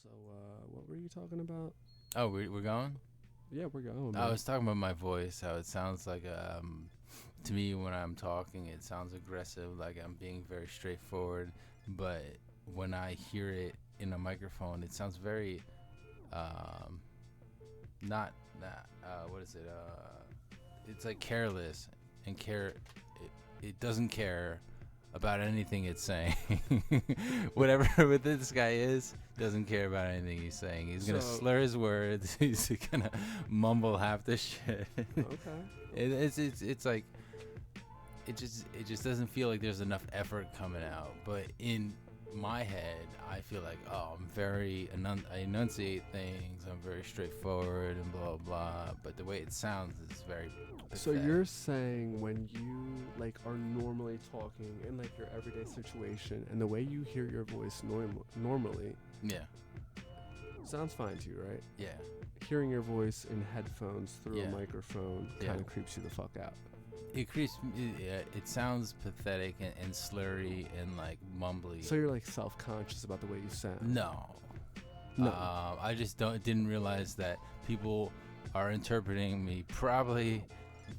So, what were you talking about? Oh, we're going? Yeah, we're going, I man. was talking about my voice, how it sounds like, to me when I'm talking, it sounds aggressive, like I'm being very straightforward. But when I hear it in a microphone, it sounds very, um, not, what is it? It's like careless and it doesn't care about anything it's saying. Whatever what this guy is, doesn't care about anything he's saying. He's gonna So, slur his words. He's gonna mumble half the shit. okay. It's like it just doesn't feel like there's enough effort coming out. But in my head, I feel like, oh, I enunciate things. I'm very straightforward and blah blah. But the way it sounds is very So pathetic. you're saying when you like are normally talking in like your everyday situation, and the way you hear your voice normally Yeah, sounds fine to you, right? yeah, Hearing your voice in headphones through Yeah. a microphone Yeah. kind of creeps you the fuck out. it sounds pathetic and slurry and like mumbly. So you're like self-conscious about the way you sound. No. No. I just didn't realize that people are interpreting me probably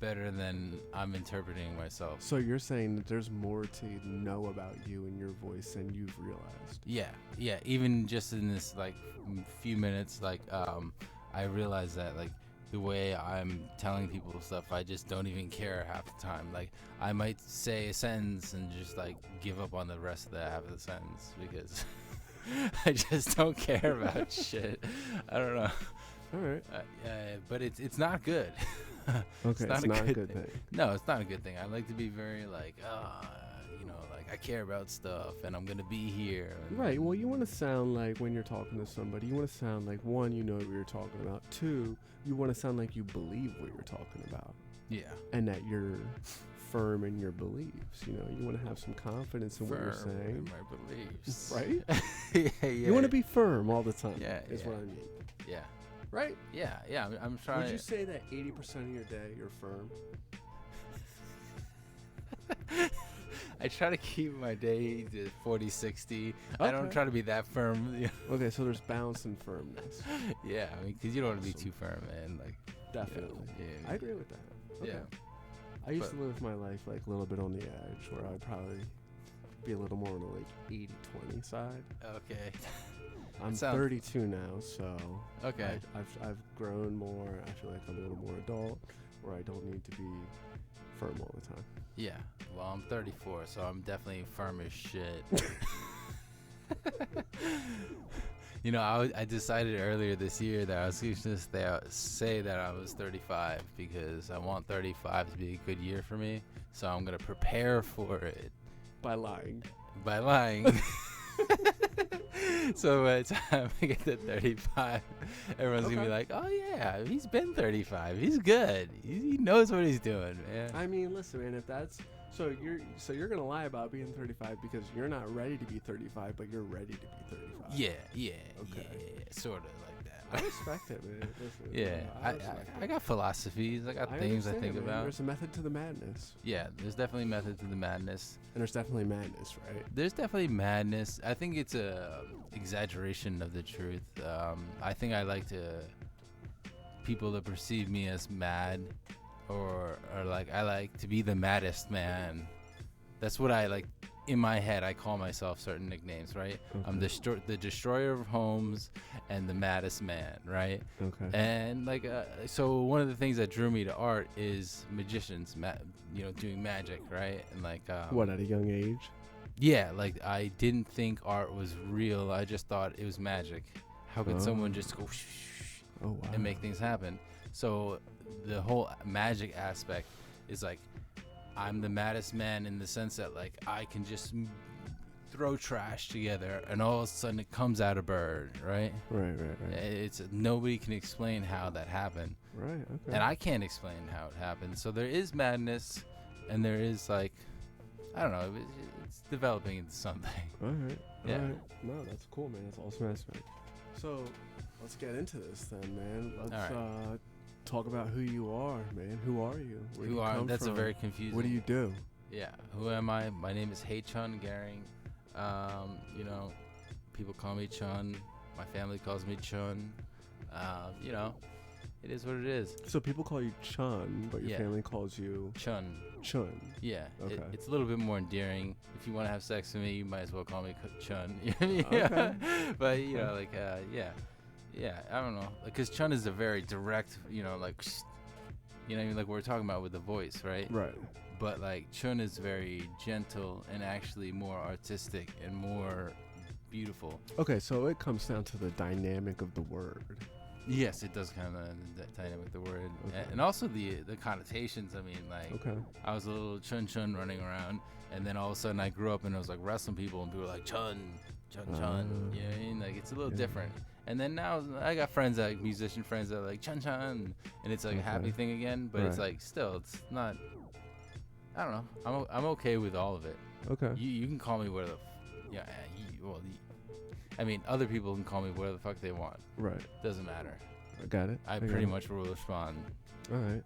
better than I'm interpreting myself. So you're saying that there's more to know about you and your voice than you've realized. Yeah. Even just in this like few minutes, like I realized that like the way I'm telling people stuff, I just don't even care half the time. Like I might say a sentence and just like give up on the rest of the half of the sentence because I just don't care about shit. I don't know. All right. But it's not good. Okay, it's not a good thing. No, it's not a good thing. I like to be very like, like I care about stuff and I'm gonna be here. And Right. Well, you want to sound like when you're talking to somebody, you want to sound like one, you know what you're talking about. Two, you want to sound like you believe what you're talking about, yeah, and that you're firm in your beliefs. You know, you want to have some confidence in what you're firm in saying, my beliefs. right? Yeah. You want to be firm all the time. Yeah, is yeah. what I mean. Yeah, Right? yeah. I'm trying. Would you say that 80% of your day you're firm? I try to keep my day to 40-60. I don't Okay. try to be that firm. Okay, so there's balance and firmness. Yeah, I mean, because you don't want to be Awesome. too firm, man. Like, Definitely. yeah. I agree with that. Okay. Yeah. I used But- to live my life like a little bit on the edge, where I'd probably be a little more on the like 80-20 side. Okay. I'm Sounds- 32 now, so Okay. I've grown more. I feel like I'm a little more adult, where I don't need to be firm all the time. Yeah. Well, I'm 34, so I'm definitely firm as shit. I decided earlier this year that I was going to say that I was 35 because I want 35 to be a good year for me. So I'm going to prepare for it By lying. by lying. So by the time I get to 35, everyone's going to Okay. be like, oh, yeah, he's been 35. He's good. He knows what he's doing, man. I mean, listen, man. If that's you're gonna lie about being 35 because you're not ready to be 35, but you're ready to be 35. Yeah. Okay. Yeah, sort of like that. I respect it, man. Listen, Yeah, I respect I it. got philosophies. I got things I understand, think man. about. There's a method to the madness, Yeah, there's definitely method to the madness. and there's definitely madness, right? There's definitely madness. I think it's a exaggeration of the truth. I think I like people to perceive me as mad, or like I like to be the maddest man. That's what I like. In my head, I call myself certain nicknames, right? I'm the destroyer of homes and the maddest man, right? Okay. And like, so one of the things that drew me to art is magicians, doing magic, right? And like, What, at a young age? yeah, like I didn't think art was real. I just thought it was magic. How could someone just go Oh, wow. and make things happen? So the whole magic aspect is like, I'm the maddest man in the sense that like I can just throw trash together and all of a sudden it comes out a bird, right? Right. It's nobody can explain how that happened. Right, okay. And I can't explain how it happened. So there is madness, and there is like, I don't know, it's developing into something. All right. Yeah. All right. No, that's cool, man. That's awesome aspect. So, let's get into this then, man. Let's All talk about who you are, man. Who are you? Where do you come That's from? a very confusing. What do you do? Yeah, who am I? My name is Hye-Chun Gehring. People call me Chun. My family calls me Chun. You know, it is what it is. So people call you Chun, but your family calls you Chun. Chun. Yeah, Okay. It's a little bit more endearing. If you want to have sex with me, you might as well call me Chun. Okay. But you know, like, yeah, I don't know, because Chun is a very direct, you know, like, you know, like we're talking about with the voice, right? Right. But like Chun is very gentle and actually more artistic and more beautiful. Okay, so it comes down to the dynamic of the word. Yes, it does kind of dynamic the word, and also the connotations. I mean, like, I was a little Chun running around, and then all of a sudden I grew up and I was like wrestling people, and people were like Chun. You know what I mean? Like, it's a little different. And then now I got friends, like musician friends, that are like Chun, and it's like a happy thing again. But it's like still, it's not. I don't know. I'm okay with all of it. Okay. You can call me whatever. I mean, other people can call me whatever the fuck they want. Right. Doesn't matter. I got it. I pretty much will respond. All right.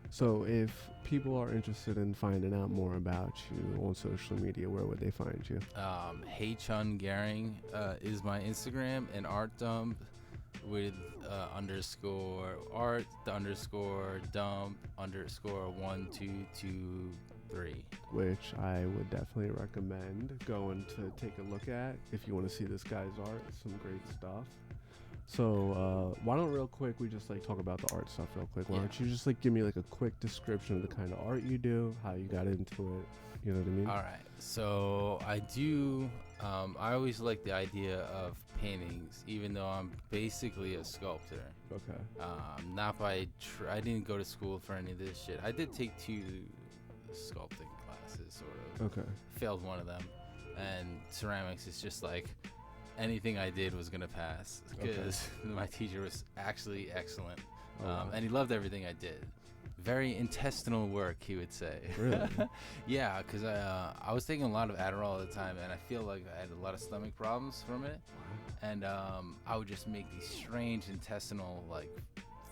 So if people are interested in finding out more about you on social media, where would they find you? Hye-Chun Gehring is my Instagram, and artdump with underscore art underscore dump underscore 1223. Which I would definitely recommend going to take a look at if you want to see this guy's art. It's some great stuff. So why don't real quick we just like talk about the art stuff real quick. Why don't you just like give me like a quick description of the kind of art you do, how you got into it, you know what I mean? All right. So I do. I always like the idea of paintings, even though I'm basically a sculptor. Okay. Not by. I didn't go to school for any of this shit. I did take 2 sculpting classes, sort of. Okay. Failed one of them, and ceramics is just like anything I did was gonna pass because my teacher was actually excellent, and he loved everything I did. Very intestinal work, he would say. Really? Yeah, because I was taking a lot of Adderall at the time, and I feel like I had a lot of stomach problems from it. And I would just make these strange intestinal like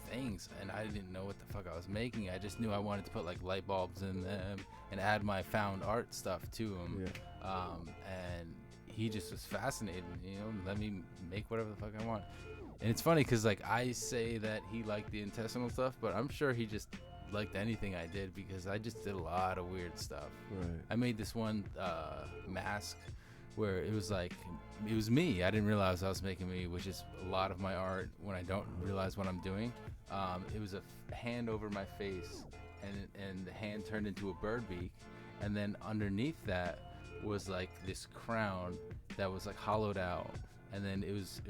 things, and I didn't know what the fuck I was making. I just knew I wanted to put like light bulbs in them and add my found art stuff to them. Yeah. And he just was fascinated, you know, let me make whatever the fuck I want. And it's funny because like I say that he liked the intestinal stuff, but I'm sure he just liked anything I did because I just did a lot of weird stuff. Right. I made this one mask where it was like, it was me. I didn't realize I was making me, which is a lot of my art when I don't realize what I'm doing. It was a hand over my face, and the hand turned into a bird beak, and then underneath that was like this crown that was like hollowed out, and then it was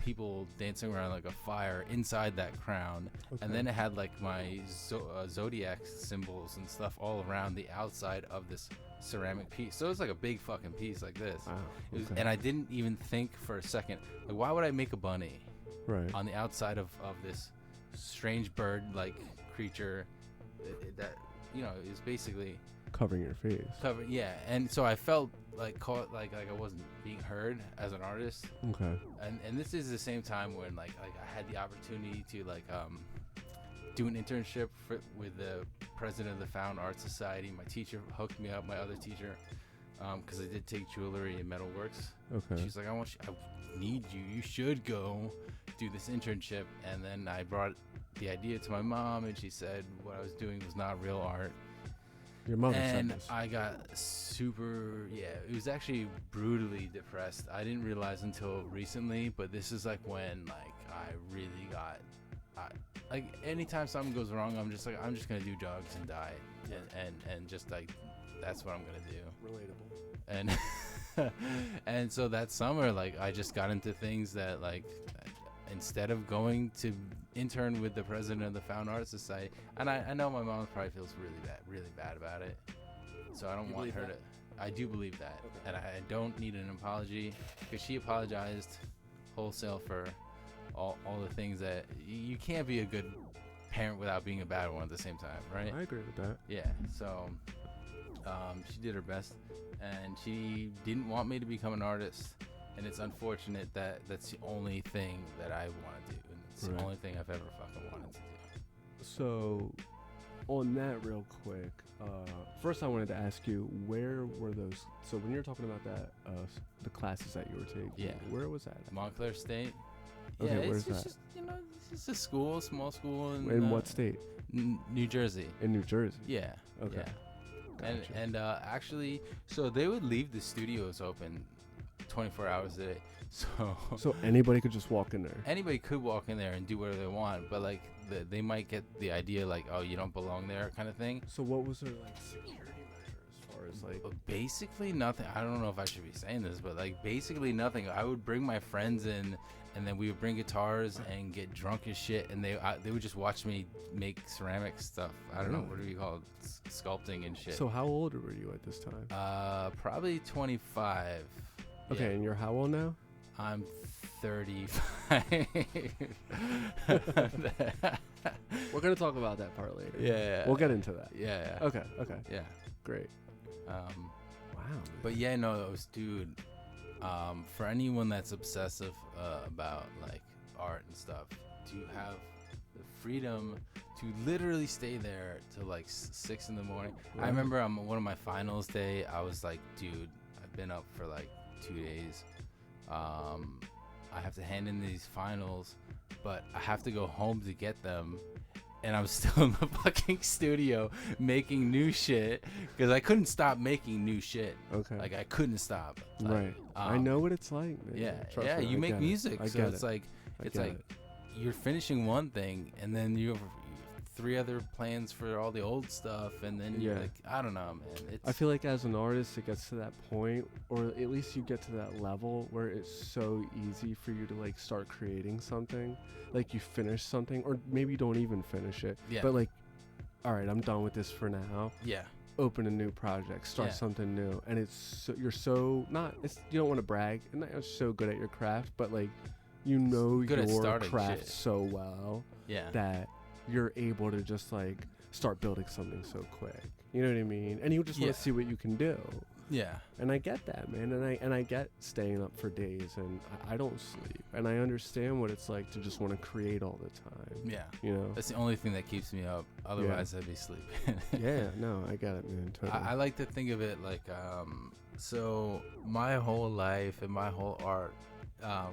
people dancing around like a fire inside that crown. And then it had like my zodiac symbols and stuff all around the outside of this ceramic piece. So it was like a big fucking piece like this. Wow. And I didn't even think for a second, like, why would I make a bunny on the outside of this strange bird like creature that, you know, is basically covering your face. And so I felt like caught, like I wasn't being heard as an artist. Okay. And this is the same time when like I had the opportunity to like do an internship with the president of the Found Art Society. My teacher hooked me up, my other teacher, because I did take jewelry and metalworks. Okay. She's like, I need you. You should go do this internship. And then I brought the idea to my mom, and she said what I was doing was not real art. Your mother and said this. I got it was actually brutally depressed. I didn't realize until recently, but this is like when like I really got, like anytime something goes wrong, I'm just gonna do drugs and die, and just like that's what I'm gonna do. Relatable. And so that summer, like I just got into things that like, instead of going to intern with the president of the Found Art Society, and I know my mom probably feels really bad about it, so I don't want her to. I do believe that, and I don't need an apology because she apologized wholesale for all the things that you can't be a good parent without being a bad one at the same time, right? I agree with that. Yeah, so she did her best, and she didn't want me to become an artist. And it's unfortunate that that's the only thing that I want to do. And it's the only thing I've ever fucking wanted to do. So on that real quick, first I wanted to ask you, where were those? So when you're talking about that, the classes that you were taking, Yeah. where was that at? Montclair State. Okay, Yeah, where's it's that? just, it's just a school, small school In what state? New Jersey. In New Jersey. Yeah. Okay. Yeah. Gotcha. And actually, so they would leave the studios open 24 hours a day. So anybody could just walk in there. Anybody could walk in there and do whatever they want, but like they might get the idea like, oh, you don't belong there, kind of thing. So what was their like security measure as far as like? Basically nothing. I don't know if I should be saying this, but like basically nothing. I would bring my friends in, and then we would bring guitars and get drunk as shit, and they would just watch me make ceramic stuff. I don't know, what do you call it? Sculpting and shit. So how old were you at this time? Probably 25. Okay, Yeah. and you're how old now? I'm 35. We're gonna talk about that part later. Yeah. We'll get into that. Yeah. Okay. Yeah. Great. Wow. Man. But yeah, no, it was, dude. For anyone that's obsessive about like art and stuff, to have the freedom to literally stay there till like 6 in the morning. Yeah. I remember on one of my finals day, I was like, dude, I've been up for like 2 days. I have to hand in these finals, but I have to go home to get them. And I'm still in the fucking studio making new shit because I couldn't stop making new shit. Okay. Like I couldn't stop. Like, Right. I know what it's like, man. Yeah. Trust Yeah. me, You I make get it. music, I so get it's it. like I it's get like it. you're finishing one thing and then you have 3 other plans for all the old stuff, and then you're Yeah. like, I don't know, man. It's I feel like as an artist, it gets to that point, or at least you get to that level where it's so easy for you to like start creating something. Like you finish something, or maybe you don't even finish it. Yeah. But like, all right, I'm done with this for now. yeah. Open a new project, start Yeah. something new, and it's so, you're so not. It's, you don't want to brag, and not so good at your craft, but like, you know Good at your starting craft shit. so well Yeah. that you're able to just like start building something so quick. You know what I mean? And you just want Yeah. to see what you can do. Yeah. And I get that, man. And I get staying up for days, and I don't sleep. And I understand what it's like to just want to create all the time. Yeah. You know? That's the only thing that keeps me up. Otherwise, I'd be sleeping. Yeah, no, I get it, man. Totally. I like to think of it like, so my whole life and my whole art,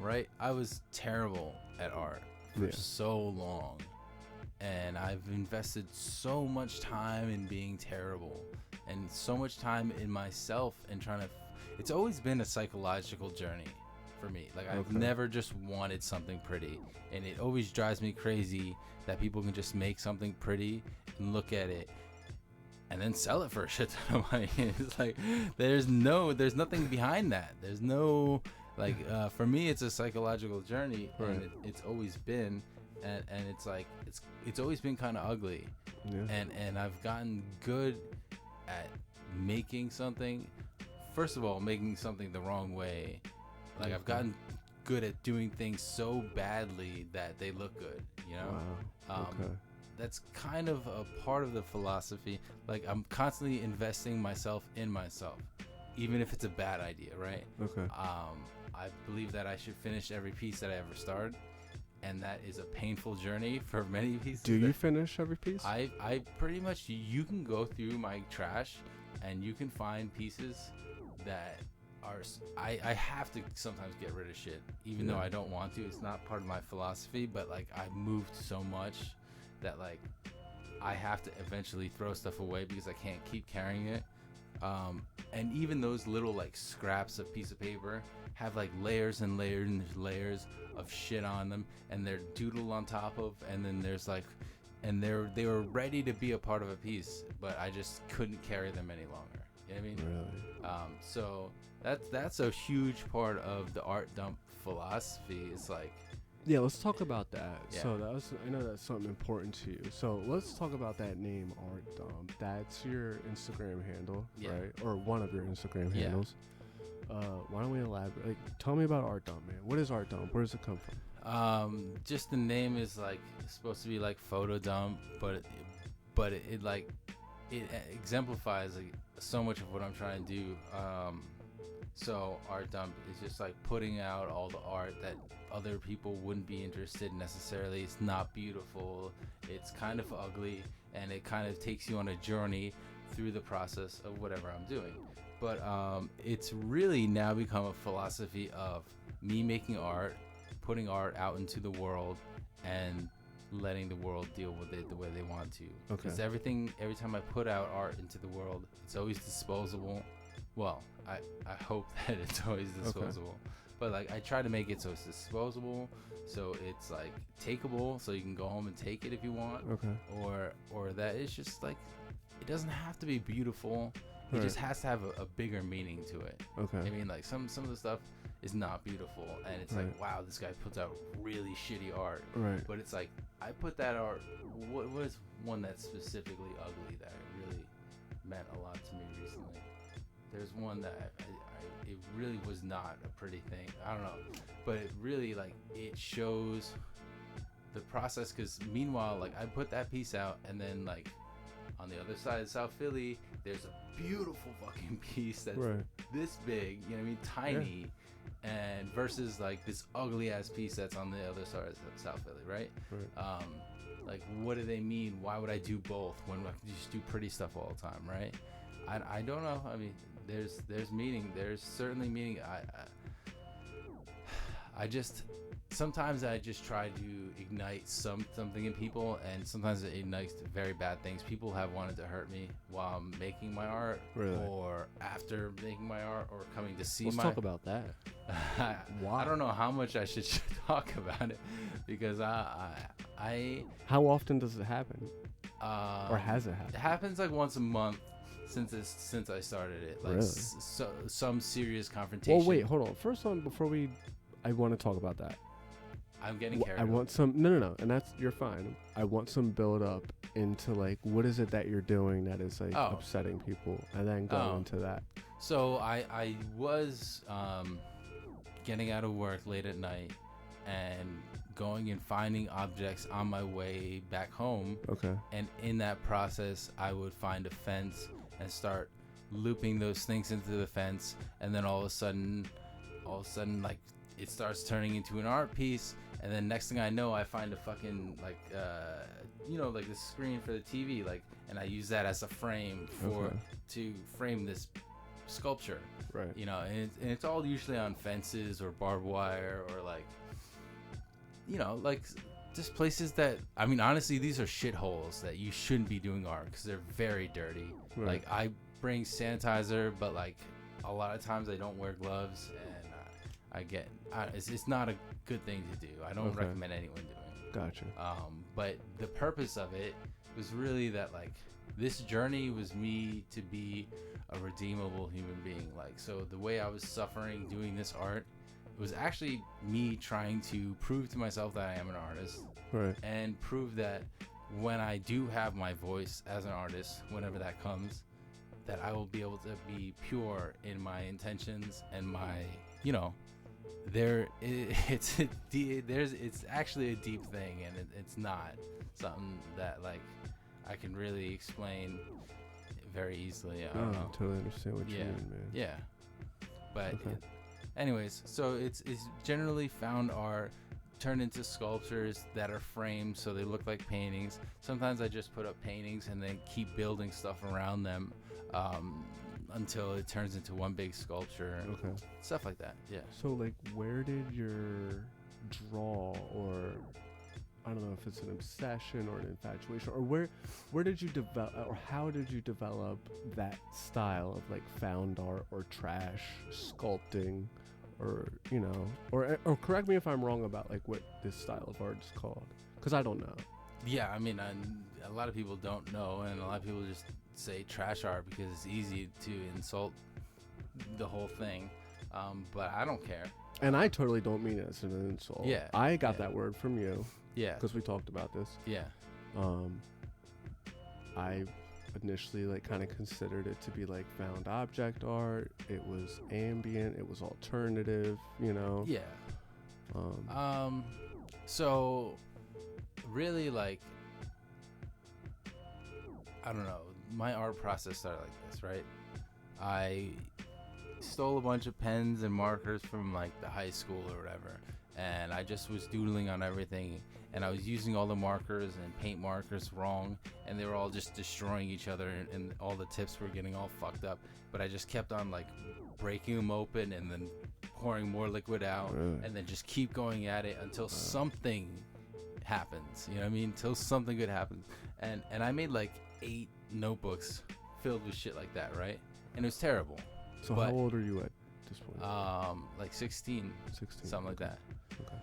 right? I was terrible at art for Yeah. so long. And I've invested so much time in being terrible and so much time in myself and trying to, it's always been a psychological journey for me. Like I've Okay. never just wanted something pretty, and it always drives me crazy that people can just make something pretty and look at it and then sell it for a shit ton of money. It's like there's nothing behind that. There's no like for me it's a psychological journey, Right. and it's always been, and it's like it's always been kind of ugly, Yeah. and I've gotten good at making something. First of all, making something the wrong way. Like I've gotten good at doing things so badly that they look good, you know? Wow. Okay. That's kind of a part of the philosophy. Like I'm constantly investing myself in myself, even if it's a bad idea, right? Okay. I believe that I should finish every piece that I ever start, and that is a painful journey for many pieces. Do you finish every piece? I pretty much, you can go through my trash and you can find pieces that are, I have to sometimes get rid of shit, even though Yeah. I don't want to. It's not part of my philosophy, but like I've moved so much that like I have to eventually throw stuff away because I can't keep carrying it. And even those little like scraps of piece of paper have like layers and layers and layers of shit on them, and they're doodled on top of, and then there's like, and they were ready to be a part of a piece, but I just couldn't carry them any longer. You know what I mean? Really? So that's a huge part of the art dump philosophy. It's like, Yeah, let's talk about that. Yeah. So I know that's something important to you. So let's talk about that name, Artdump. That's your Instagram handle, Yeah. right? Or one of your Instagram Yeah. handles. Why don't we elaborate? Like, tell me about Artdump, man. What is Artdump? Where does it come from? just the name is like supposed to be like photo dump, but it like it exemplifies like so much of what I'm trying to do. So artdump is just like putting out all the art that other people wouldn't be interested in necessarily. It's not beautiful, it's kind of ugly, and it kind of takes you on a journey through the process of whatever I'm doing. But it's really now become a philosophy of me making art, putting art out into the world, and letting the world deal with it the way they want to. Okay. Because every time I put out art into the world, it's always disposable. Well, I hope that it's always disposable. But like I try to make it so it's disposable, so it's like takeable, so you can go home and take it if you want. Okay. Or that it's just like it doesn't have to be beautiful. It just has to have a bigger meaning to it. Okay. I mean, like some of the stuff is not beautiful, and it's like, wow, this guy puts out really shitty art. Right. But it's like I put that art. What is one that's specifically ugly that really meant a lot to me recently? There's one that it really was not a pretty thing. I don't know, but it really like it shows the process. Because meanwhile, like I put that piece out, and then like on the other side of South Philly, there's a beautiful fucking piece that's this big. You know what I mean? Tiny. Yeah. And versus like this ugly ass piece that's on the other side of South Philly, right? Like what do they mean? Why would I do both when I can just do pretty stuff all the time, right? I don't know. I mean, there's meaning. There's certainly meaning. I just sometimes I just try to ignite something in people, and sometimes it ignites very bad things. People have wanted to hurt me while I'm making my art, or after making my art, or coming to see Let's talk about that. I don't know how much I should talk about it, because I How often does it happen? Or has it happened? It happens like once a month since I started it. Like some serious confrontation. Well, wait, hold on. First on, I want to talk about that. I'm getting carried away. I want some no, and you're fine. I want some build up into like what is it that you're doing that is like upsetting people, and then go into that. So I was getting out of work late at night and going and finding objects on my way back home. Okay. And in that process, I would find a fence and start looping those things into the fence, and then all of a sudden like it starts turning into an art piece, and then next thing I know, I find a fucking like like the screen for the TV, like, and I use that as a frame to frame this sculpture, right? And it's all usually on fences or barbed wire, or like like just places that, I mean, honestly, these are shitholes that you shouldn't be doing art because they're very dirty. Right. Like I bring sanitizer, but like a lot of times I don't wear gloves, and it's not a good thing to do. I don't recommend anyone doing it. Gotcha. But the purpose of it was really that like this journey was me to be a redeemable human being. Like, so the way I was suffering doing this art, it was actually me trying to prove to myself that I am an artist, right? And prove that when I do have my voice as an artist, whenever that comes, that I will be able to be pure in my intentions and my, it's actually a deep thing, and it's not something that like I can really explain very easily. I don't know. I totally understand what you mean, man. Yeah, but anyways, so it's generally found art turned into sculptures that are framed so they look like paintings. Sometimes I just put up paintings and then keep building stuff around them until it turns into one big sculpture. Stuff like that. Yeah. So like, where did your draw, or I don't know if it's an obsession or an infatuation, or where did you develop, or how did you develop that style of like found art or trash sculpting, or or correct me if I'm wrong about like what this style of art is called, because I don't know. Yeah, I mean, a lot of people don't know, and a lot of people just say trash art because it's easy to insult the whole thing, but I don't care. And I totally don't mean it as an insult. Yeah, I got that word from you. Yeah, because we talked about this. Yeah. I initially like kind of considered it to be like found object art. It was ambient. It was alternative. Yeah. So really, like, I don't know. My art process started like this, right? I stole a bunch of pens and markers from like the high school or whatever, and I just was doodling on everything, and I was using all the markers and paint markers wrong, and they were all just destroying each other, and all the tips were getting all fucked up. But I just kept on like breaking them open and then pouring more liquid out, and then just keep going at it until something happens. You know what I mean? Until something good happens. And I made like 8 notebooks filled with shit like that, right? And it was terrible. So how old are you at this point? Like 16, something like that. Okay.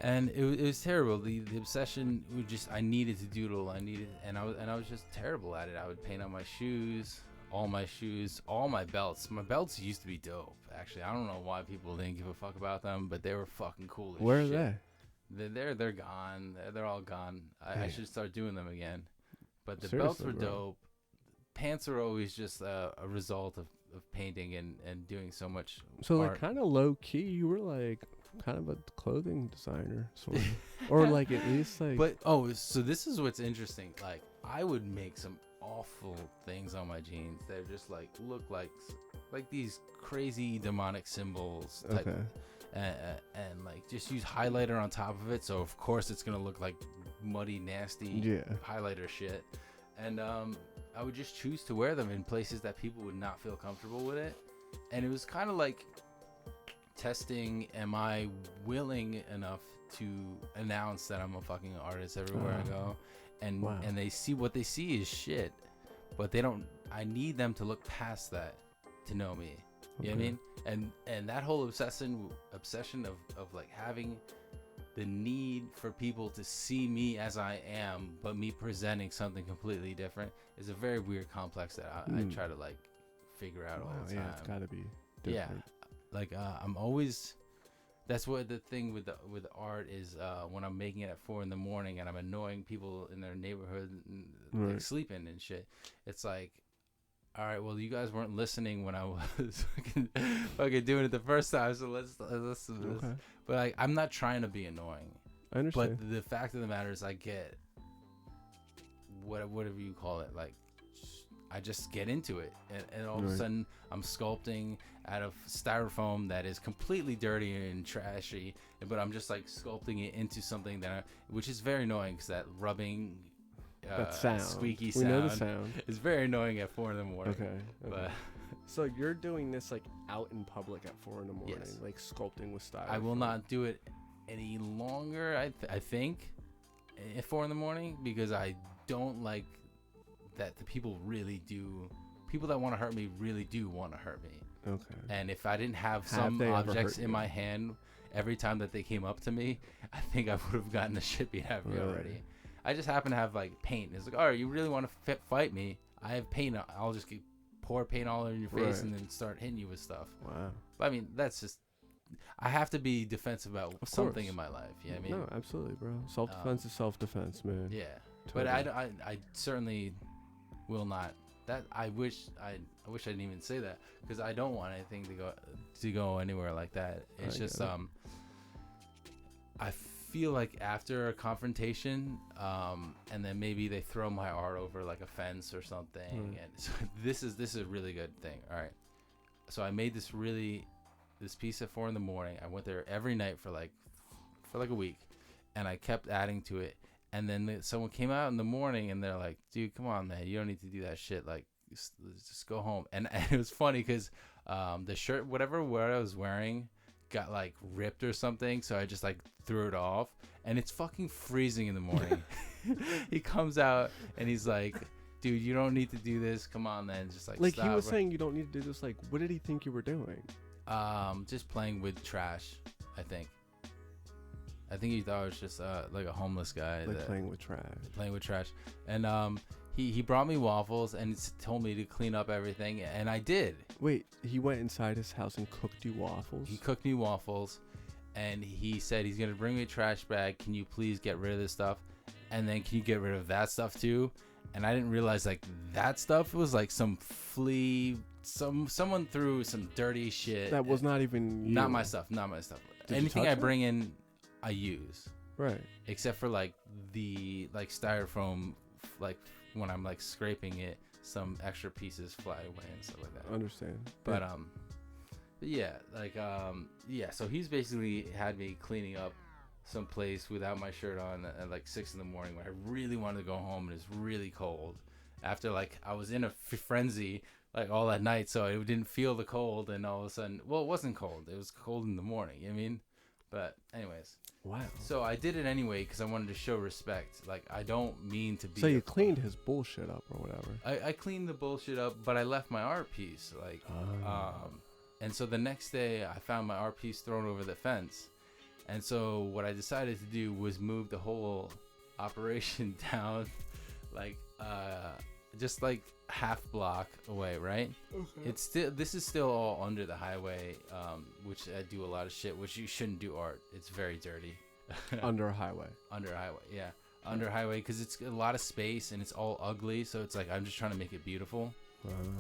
And it was terrible. The obsession was just, I needed to doodle. And I was just terrible at it. I would paint on my shoes, all my belts. My belts used to be dope. Actually, I don't know why people didn't give a fuck about them, but they were fucking cool as shit. Where are they? They're gone. They're all gone. I should start doing them again. But the Seriously, belts were bro. dope. Pants are always just a result of painting and doing so much So art. like kind of low key, you were like kind of a clothing designer, sort of, or like at least like. But so this is what's interesting. Like I would make some awful things on my jeans that just like look like these crazy demonic symbols type, Okay. and like just use highlighter on top of it, so of course it's gonna look like muddy, nasty highlighter shit. And I would just choose to wear them in places that people would not feel comfortable with it. And it was kind of like testing, am I willing enough to announce that I'm a fucking artist everywhere I go? And and they see, what they see is shit, but they don't, I need them to look past that to know me. You know what I mean? And that whole obsession of like having the need for people to see me as I am, but me presenting something completely different is a very weird complex that I try to like figure out all the time. Yeah, it's gotta be different. Yeah, like I'm always. That's what the thing with art is. When I'm making it at 4 a.m. and I'm annoying people in their neighborhood, like sleeping and shit. It's like, all right, well, you guys weren't listening when I was fucking doing it the first time, so let's do this. Okay. But like, I'm not trying to be annoying. I understand. But the fact of the matter is, I get whatever you call it. Like, I just get into it, and all of a sudden, I'm sculpting out of styrofoam that is completely dirty and trashy. But I'm just like sculpting it into something which is very annoying, because that rubbing. That sound, squeaky we sound. know the sound. It's very annoying at 4 a.m. Okay. But so you're doing this like out in public at 4 a.m, yes, like sculpting with style. I will not do it any longer. I think at 4 a.m, because I don't like that the people that want to hurt me really do want to hurt me. Okay. And if I didn't have some objects in my hand every time that they came up to me, I think I would have gotten the shit beat out of me already. I just happen to have like paint. It's like, all right, you really want to fight me? I have paint. I'll just pour paint all over your face and then start hitting you with stuff. Wow. But I mean, that's just, I have to be defensive about something in my life. You know what I mean? No, absolutely, bro. Self-defense is self-defense, man. Yeah. Totally. But I certainly will not. That I wish I didn't even say that, because I don't want anything to go anywhere like that. It's just I feel like after a confrontation, and then maybe they throw my art over like a fence or something, and so this is a really good thing. All right, so I made this piece at 4 a.m. I went there every night for like a week, and I kept adding to it. And then someone came out in the morning, and they're like, "Dude, come on, man, you don't need to do that shit. Like, just go home." And it was funny because the shirt, what I was wearing, got like ripped or something, so I just like threw it off, and it's fucking freezing in the morning. He comes out and he's like, "Dude, you don't need to do this. Come on, then, just like stop." He was saying you don't need to do this. Like, what did he think you were doing? Just playing with trash, I think he thought I was just like a homeless guy, like playing with trash. And he brought me waffles and told me to clean up everything, and I did. Wait, he went inside his house and cooked you waffles? He cooked me waffles, and he said he's gonna bring me a trash bag. Can you please get rid of this stuff, and then can you get rid of that stuff too? And I didn't realize like that stuff was like some flea. Someone threw some dirty shit. That was not even you. Not my stuff. Anything I bring in, I use. Right. Except for like the styrofoam, like when I'm like scraping it, some extra pieces fly away and stuff like that. I understand. But But yeah, like yeah. So he's basically had me cleaning up some place without my shirt on at like 6 a.m. when I really wanted to go home and it's really cold. After like I was in a frenzy like all that night, so it didn't feel the cold, and all of a sudden, well, it wasn't cold. It was cold in the morning. You know what I mean? But anyways. Wow. So I did it anyway because I wanted to show respect. Like, I don't mean to be. So you cleaned his bullshit up or whatever. I cleaned the bullshit up, but I left my art piece. Like, and so the next day I found my art piece thrown over the fence. And so what I decided to do was move the whole operation down, like, just like half block away, right? Okay. This is still all under the highway, which I do a lot of shit, which you shouldn't do art. It's very dirty. Under a highway. Under a highway, yeah. Under a highway, because it's a lot of space and it's all ugly. So it's like, I'm just trying to make it beautiful.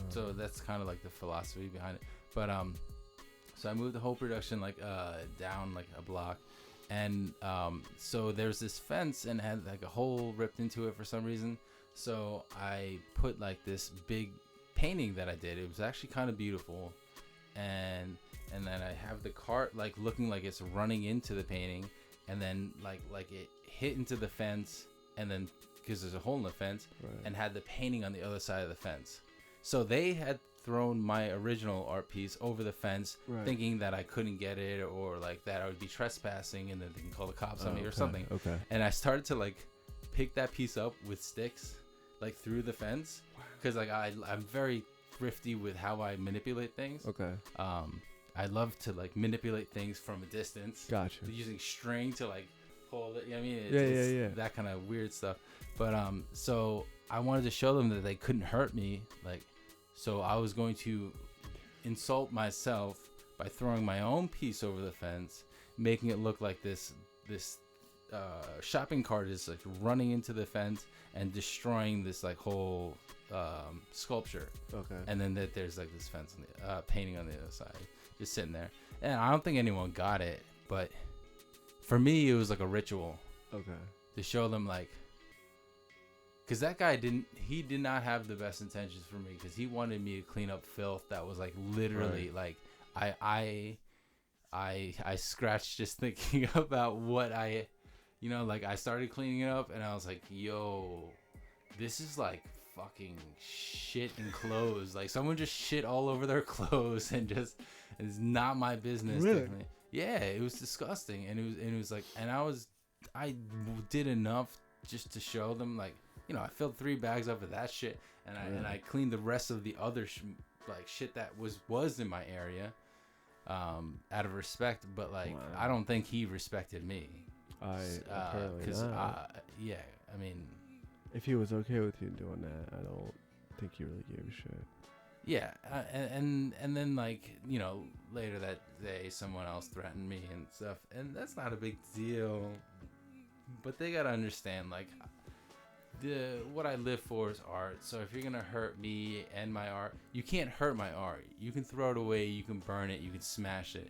So that's kind of like the philosophy behind it. But, so I moved the whole production like down like a block. And so there's this fence and it had like a hole ripped into it for some reason. So I put like this big painting that I did. It was actually kind of beautiful, and then I have the cart like looking like it's running into the painting, and then like it hit into the fence, and then because there's a hole in the fence, and had the painting on the other side of the fence. So they had thrown my original art piece over the fence, thinking that I couldn't get it, or like that I would be trespassing, and then they can call the cops on me or something. Okay. And I started to like pick that piece up with sticks, like through the fence, because like I'm very thrifty with how I manipulate things. Okay. I love to like manipulate things from a distance. Gotcha. Using string to like hold it. You know what I mean? It's that kind of weird stuff. But so I wanted to show them that they couldn't hurt me. Like, so I was going to insult myself by throwing my own piece over the fence, making it look like this shopping cart is like running into the fence and destroying this like whole sculpture. Okay. And then there's like this fence on the painting on the other side, just sitting there. And I don't think anyone got it, but for me it was like a ritual. Okay. To show them like, because that guy did not have the best intentions for me, because he wanted me to clean up filth that was like literally like I scratched just thinking about what I. You know, like I started cleaning it up and I was like, yo, this is like fucking shit in clothes. Like someone just shit all over their clothes and just, it's not my business. Really? Yeah, it was disgusting. And it was like, and I did enough just to show them, like, you know, I filled 3 bags up of that shit, and I cleaned the rest of the other like shit that was in my area, out of respect. But like, I don't think he respected me. Yeah, I mean, if he was okay with you doing that, I don't think he really gave a shit. Yeah, and then like, you know, later that day, someone else threatened me and stuff, and that's not a big deal. But they gotta understand, like, what I live for is art. So if you're gonna hurt me and my art, you can't hurt my art. You can throw it away, you can burn it, you can smash it.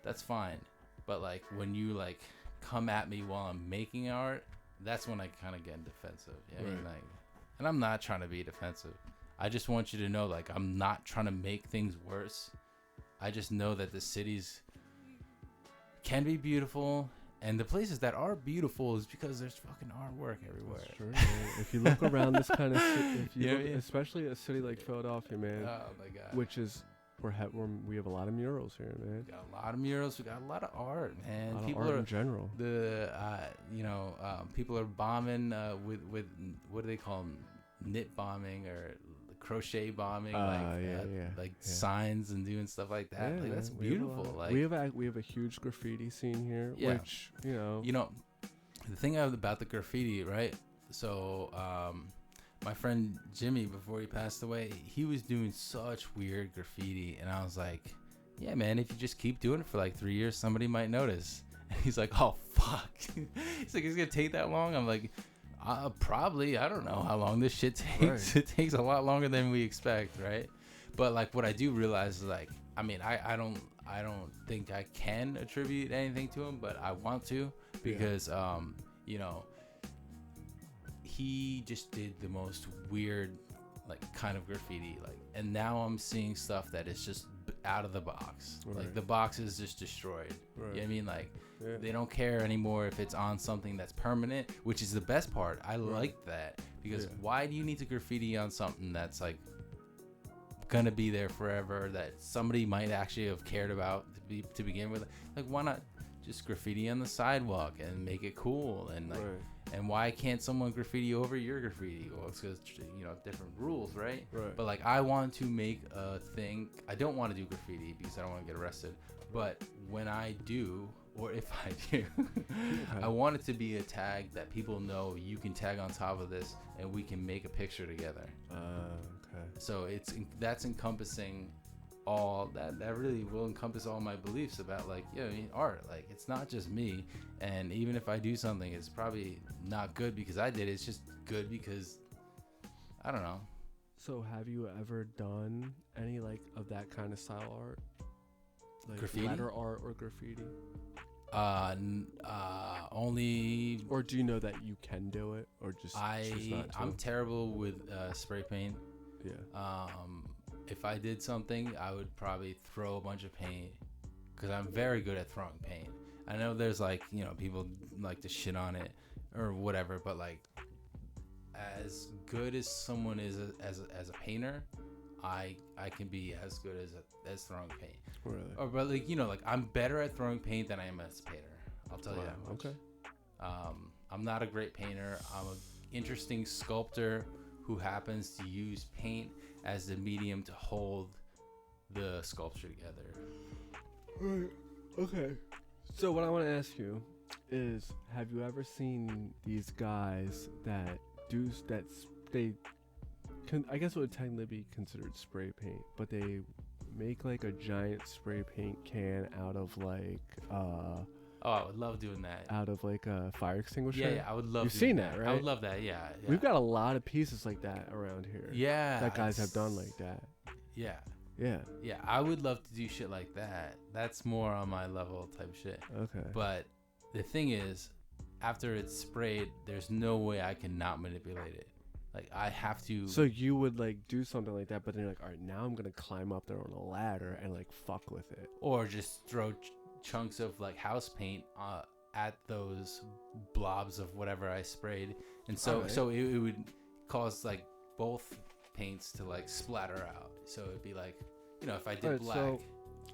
That's fine. But like when you like come at me while I'm making art, that's when I kind of get defensive. I mean, like, and I'm not trying to be defensive. I just want you to know, like, I'm not trying to make things worse. I just know that the cities can be beautiful, and the places that are beautiful is because there's fucking artwork everywhere. That's true, man. If you look around this kind of city, especially a city like Philadelphia, man, oh my God, which is we have a lot of murals here, man. We got a lot of murals. We got a lot of art, man. People art in general. People are bombing with what do they call them? Knit bombing or crochet bombing, signs and doing stuff like that. Yeah, like, that's beautiful. We have a huge graffiti scene here, which you know the thing about the graffiti, right? So my friend Jimmy, before he passed away, he was doing such weird graffiti, and I was like, yeah, man, if you just keep doing it for like 3 years, somebody might notice. And he's like, oh fuck. He's like, it's gonna take that long? I'm like, probably. I don't know how long this shit takes. It takes a lot longer than we expect, right? But like, what I do realize is, like, I mean, I don't think I can attribute anything to him, but I want to, because he just did the most weird, like, kind of graffiti, like, and now I'm seeing stuff that is just out of the box. Right. Like the box is just destroyed. Right. You know what I mean? Like Yeah. they don't care anymore if it's on something that's permanent, which is the best part. I like that because why do you need to graffiti on something that's like gonna be there forever, that somebody might actually have cared about to begin with? Like, why not just graffiti on the sidewalk and make it cool? And like, and why can't someone graffiti over your graffiti? Well, it's because, you know, different rules, right? But like, I want to make a thing. I don't want to do graffiti because I don't want to get arrested. But when I do, or if I do, I want it to be a tag that people know you can tag on top of this, and we can make a picture together. Okay. So that's encompassing all that really will encompass all my beliefs about, like, you know, art. Like, it's not just me, and even if I do something, it's probably not good because I did it. It's just good because I don't know. So have you ever done any like of that kind of style art, like graffiti, letter art or graffiti? Only. Or do you know that you can do it, or just choose not to? I'm terrible with spray paint. Yeah. If I did something, I would probably throw a bunch of paint because I'm very good at throwing paint. I know there's like, you know, people like to shit on it or whatever, but like, as good as someone is as a painter, I can be as good as throwing paint. Really? Or but like, you know, like I'm better at throwing paint than I am as a painter. I'll tell you that much. Okay. I'm not a great painter. I'm an interesting sculptor who happens to use paint as the medium to hold the sculpture together. Right. Okay. So what I want to ask you is, have you ever seen these guys that do I guess it would technically be considered spray paint, but they make like a giant spray paint can out of like I would love doing that. Out of like a fire extinguisher. Yeah, I would love. You've seen that, right? I would love that. Yeah. We've got a lot of pieces like that around here. Yeah. That guys have done like that. Yeah. Yeah. Yeah, I would love to do shit like that. That's more on my level type shit. Okay. But the thing is, after it's sprayed, there's no way I can not manipulate it. Like, I have to. So you would like do something like that, but then you're like, all right, now I'm gonna climb up there on a ladder and like fuck with it, or just throw chunks of like house paint at those blobs of whatever I sprayed, and so it would cause like both paints to like splatter out. So it'd be like, you know, if I did black. So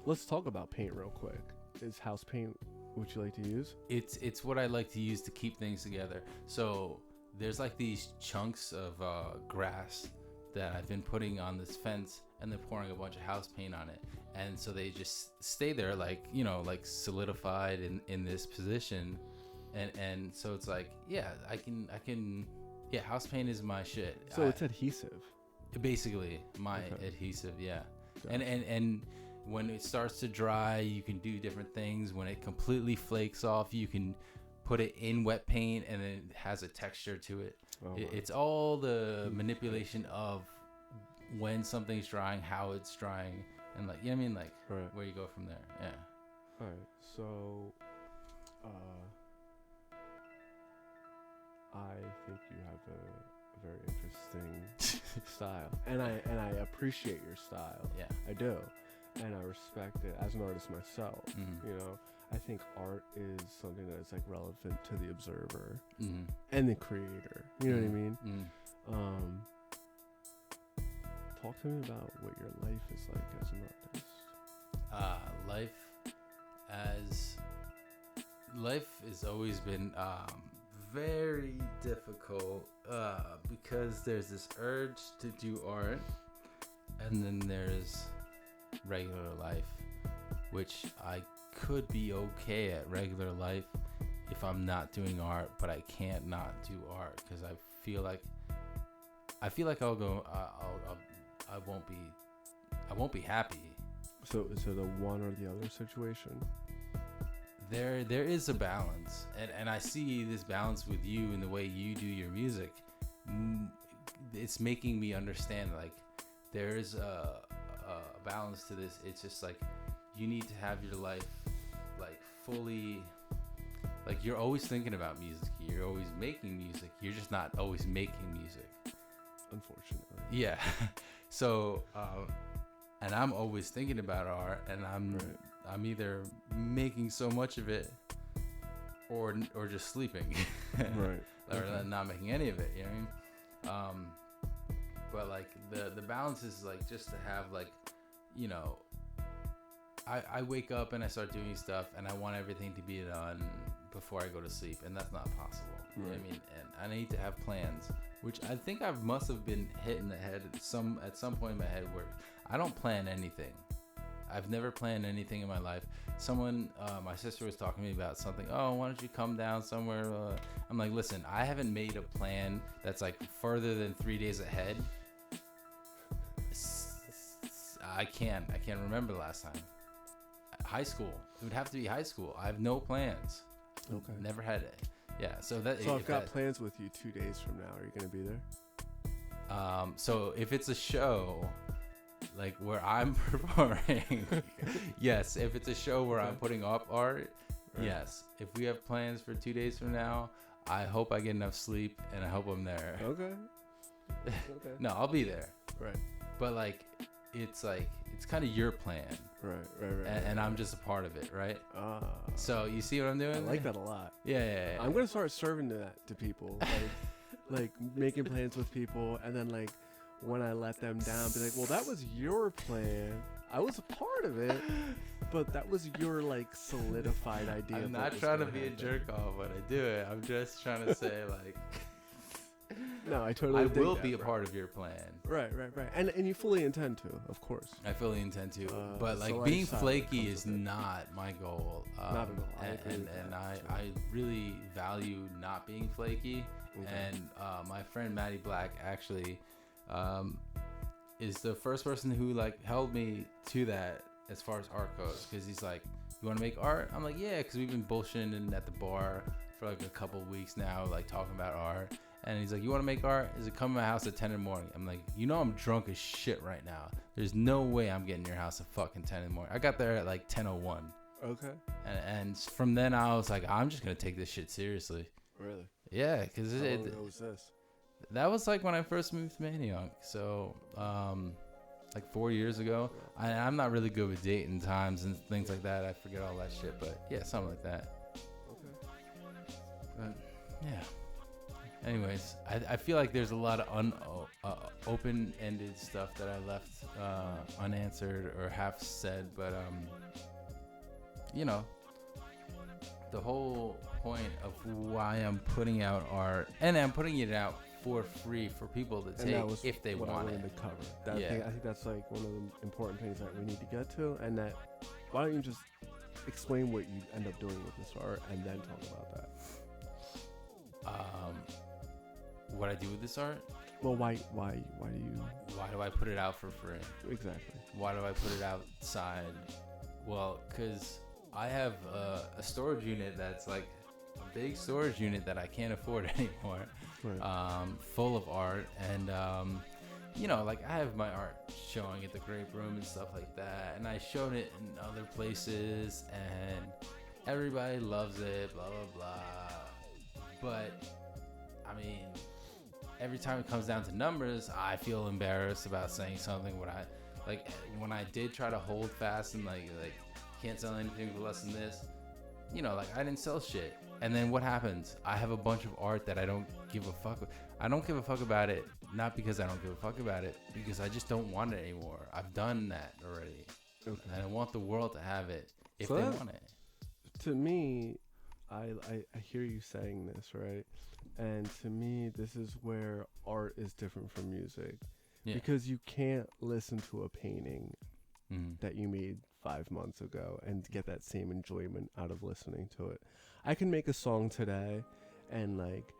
let's talk about paint real quick. Is house paint what you like to use? It's what I like to use to keep things together. So there's like these chunks of grass that I've been putting on this fence, and they're pouring a bunch of house paint on it, and so they just stay there, like, you know, like solidified in this position, and so it's like, yeah, I can yeah, house paint is my shit. So it's adhesive, basically my adhesive. Yeah. And when it starts to dry, you can do different things. When it completely flakes off, you can put it in wet paint, and it has a texture to it. It's all the manipulation of when something's drying, how it's drying, and like, you know what I mean, like where you go from there. Yeah. All right. So I think you have a very interesting style, and I appreciate your style. Yeah, I do, and I respect it as an artist myself. Mm-hmm. You know, I think art is something that is like relevant to the observer mm-hmm. and the creator. You know what I mean? Mm-hmm. Talk to me about what your life is like as an artist. Life has always been very difficult because there's this urge to do art, and then there's regular life, which I could be okay at regular life if I'm not doing art, but I can't not do art because I feel like I'll go I won't be happy. So the one or the other situation? There is a balance, and I see this balance with you in the way you do your music. It's making me understand, like, there is a balance to this. It's just like, you need to have your life like fully, like, you're always thinking about music, you're always making music, you're just not always making music, unfortunately. Yeah. So and I'm always thinking about art, and I'm either making so much of it or just sleeping. Right. Or not making any of it, you know what I mean? But like the balance is like just to have like, you know, I wake up and I start doing stuff and I want everything to be done before I go to sleep, and that's not possible. You know what I mean? And I need to have plans, which I think I must have been hit in the head at some point in my head where I don't plan anything. I've never planned anything in my life. Someone, my sister was talking to me about something. Oh, why don't you come down somewhere? I'm like, listen, I haven't made a plan that's like further than 3 days ahead. I can't remember the last time. High school. It would have to be high school. I have no plans. Okay. Never had it. Yeah. So I've got plans with you 2 days from now. Are you gonna be there? So if it's a show, like where I'm performing, yes. If it's a show where I'm putting up art, yes. If we have plans for 2 days from now, I hope I get enough sleep and I hope I'm there. Okay. No, I'll be there. Right. But like, it's kind of your plan. Right. And I'm just a part of it, right? So you see what I'm doing? I like that a lot. Yeah. I'm gonna start serving that to people, like making plans with people, and then like when I let them down, be like, well, that was your plan. I was a part of it, but that was your like solidified idea. I'm not trying to be a jerk off when I do it. I'm just trying to say like, no, I totally. I will be a part of your plan. Right, and you fully intend to, of course. I fully intend to, but like being flaky is not my goal. Not at all. And I really value not being flaky. Okay. And my friend Maddie Black actually is the first person who like held me to that as far as art goes, because he's like, you want to make art? I'm like, yeah, because we've been bullshitting at the bar for like a couple of weeks now, like talking about art. And he's like, you want to make art? Is it come to my house at 10 in the morning? I'm like, you know I'm drunk as shit right now. There's no way I'm getting to your house at fucking 10 in the morning. I got there at like 10:01. Okay. And from then I was like, I'm just going to take this shit seriously. Really? Yeah, because how long ago was this? That was like when I first moved to Manayunk. So, like 4 years ago. I'm not really good with dating times and things like that. I forget all that shit. But yeah, something like that. Okay. But yeah. Anyways, I feel like there's a lot of open-ended stuff that I left unanswered or half said, but you know, the whole point of why I'm putting out art, and I'm putting it out for free for people to take if they want it. I wanted to cover. I think that's like one of the important things that we need to get to, and that why don't you just explain what you end up doing with this art and then talk about that. What I do with this art? Well, why do I put it out for free? Exactly. Why do I put it outside? Well, because I have a storage unit that's like a big storage unit that I can't afford anymore. Right. Full of art, and you know, like I have my art showing at the Grape Room and stuff like that, and I showed it in other places, and everybody loves it, blah blah blah. But I mean, every time it comes down to numbers, I feel embarrassed about saying something. When I did try to hold fast and like can't sell anything for less than this, you know, like I didn't sell shit. And then what happens? I have a bunch of art that I don't give a fuck. I don't give a fuck about it, not because I don't give a fuck about it, because I just don't want it anymore. I've done that already. Okay. And I want the world to have it if they want it. To me, I hear you saying this, right? And to me, this is where art is different from music. Yeah. Because you can't listen to a painting that you made 5 months ago and get that same enjoyment out of listening to it. I can make a song today and like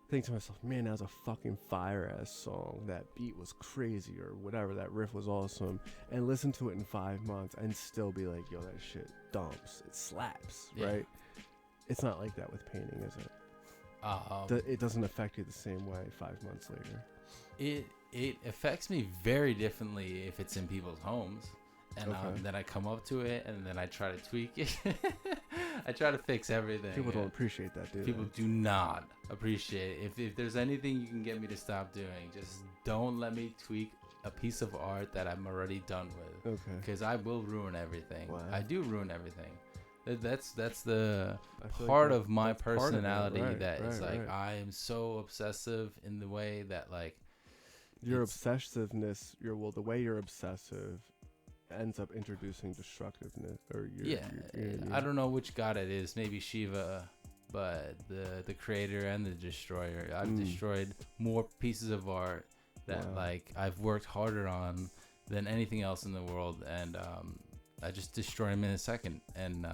think to myself, man, that was a fucking fire ass song. That beat was crazy or whatever. That riff was awesome. And listen to it in 5 months and still be like, yo, that shit dumps. It slaps, right? It's not like that with painting, is it? It doesn't affect you the same way 5 months later. It affects me very differently if it's in people's homes, and then I come up to it and then I try to tweak it. I try to fix everything. People don't appreciate that, do they? People do not appreciate it. If there's anything you can get me to stop doing, just don't let me tweak a piece of art that I'm already done with. Okay. Because I will ruin everything. Wow. I do ruin everything. That's the I feel part like of my that's part of it. personality Right, that is right, like right. I am so obsessive in the way that like Your it's- obsessiveness, the way you're obsessive ends up introducing destructiveness, or yeah, you know what I mean? I don't know which god it is, maybe Shiva, but the creator and the destroyer. I've destroyed more pieces of art that Wow. like I've worked harder on than anything else in the world, and I just destroy them in a second, and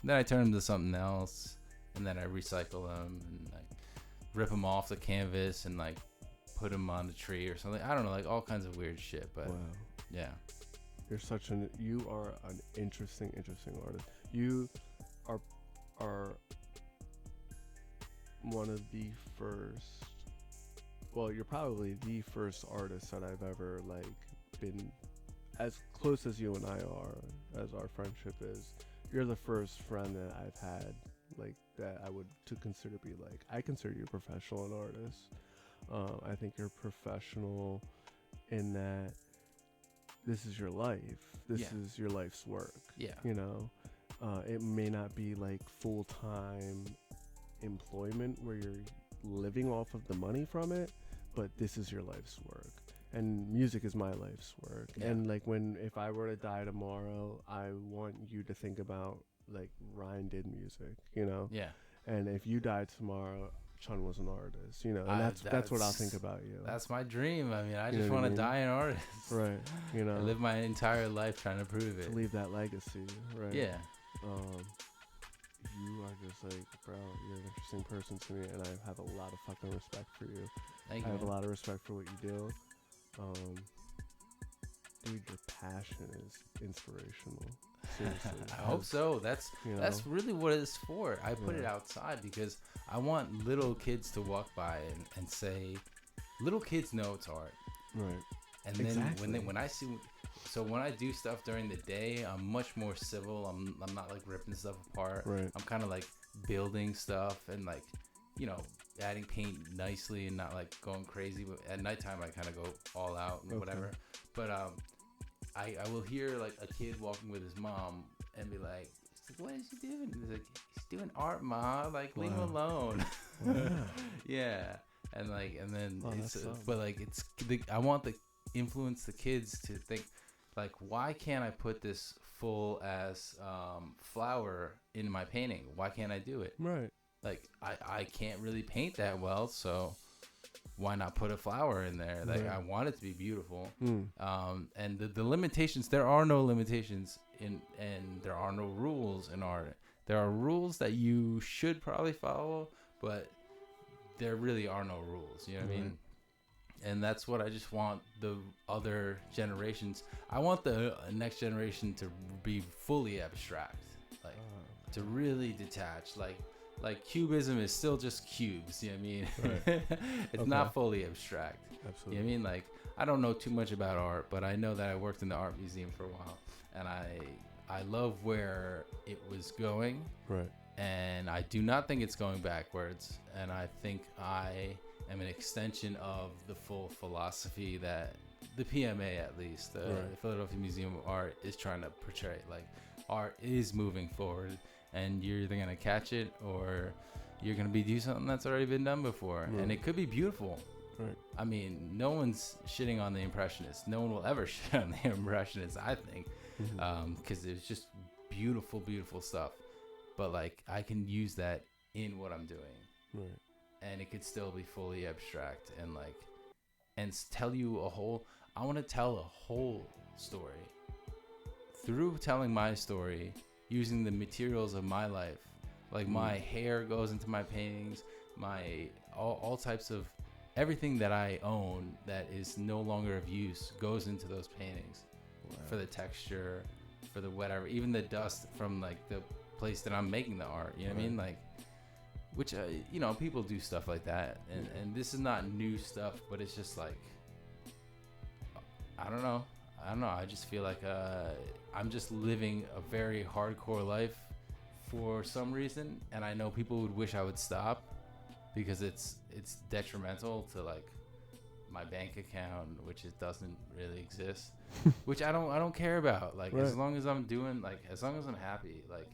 then I turn them to something else, and then I recycle them and like rip them off the canvas and like put them on the tree or something. I don't know, like all kinds of weird shit, but Wow. yeah. You are an interesting artist. You are one of the first, well, you're probably the first artist that I've ever like been as close as you and I are, as our friendship is. You're the first friend that I've had like that I would to consider be like, I consider you a professional an artist. I think you're professional in that this is your life. This is your life's work. Yeah. You know, it may not be like full-time employment where you're living off of the money from it, but this is your life's work. And music is my life's work. Yeah. And like if I were to die tomorrow, I want you to think about like Ryan did music, you know? Yeah. And if you died tomorrow, Chun was an artist, you know, and that's what I'll think about you. That's my dream. I mean, I You just know what want I to mean? die an artist. Right. You know, I live my entire life trying to prove to it. leave that legacy, right? Yeah. You are just like, bro, you're an interesting person to me, and I have a lot of fucking respect for you. Thank I you. have a man. lot of respect for what you do. Dude, your passion is inspirational. Seriously. I hope so. That's You know? that's really what it's for. I put it Yeah. outside because I want little kids to walk by and say, little kids know it's art. Right. And then Exactly. when I see, so when I do stuff during the day, I'm much more civil. I'm not like ripping stuff apart. Right. I'm kind of like building stuff and like, you know, adding paint nicely and not like going crazy. But at nighttime, I kind of go all out and whatever. But I will hear like a kid walking with his mom and be like, "What is he doing?" He's like, "He's doing art, ma. Like, leave him alone." Wow. Yeah, and then that's something. but like I want to influence the kids to think like, why can't I put this full ass flower in my painting? Why can't I do it? Right. Like I can't really paint that well, so why not put a flower in there? Like Right. I want it to be beautiful. And the limitations, there are no limitations and there are no rules in art. There are rules that you should probably follow, but there really are no rules. You know what I mean? And that's what I just want the other generations. I want the next generation to be fully abstract, like to really detach. Like cubism is still just cubes. You know what I mean? Right. It's not fully abstract. Absolutely. You know what I mean? Like I don't know too much about art, but I know that I worked in the art museum for a while, and I love where it was going. Right. And I do not think it's going backwards. And I think I am an extension of the full philosophy that the PMA, at least, the Philadelphia Museum of Art, is trying to portray. Like, art is moving forward, and you're either going to catch it or you're going to do something that's already been done before. And it could be beautiful. Right. I mean, no one's shitting on the Impressionists. No one will ever shit on the Impressionists, I think, because it's just beautiful, beautiful stuff. But like, I can use that in what I'm doing, Right. and it could still be fully abstract and like, and tell you a whole. I want to tell a whole story through telling my story using the materials of my life. Like my hair goes into my paintings, my all types of everything that I own that is no longer of use goes into those paintings for the texture, for the whatever, even the dust from like the place that I'm making the art, you know what I mean? Like, which you know, people do stuff like that, and this is not new stuff, but it's just like, I don't know, I just feel like I'm just living a very hardcore life for some reason, and I know people would wish I would stop because it's detrimental to like my bank account, which it doesn't really exist, which I don't care about. Like Right. as long as I'm doing, like as long as I'm happy, like.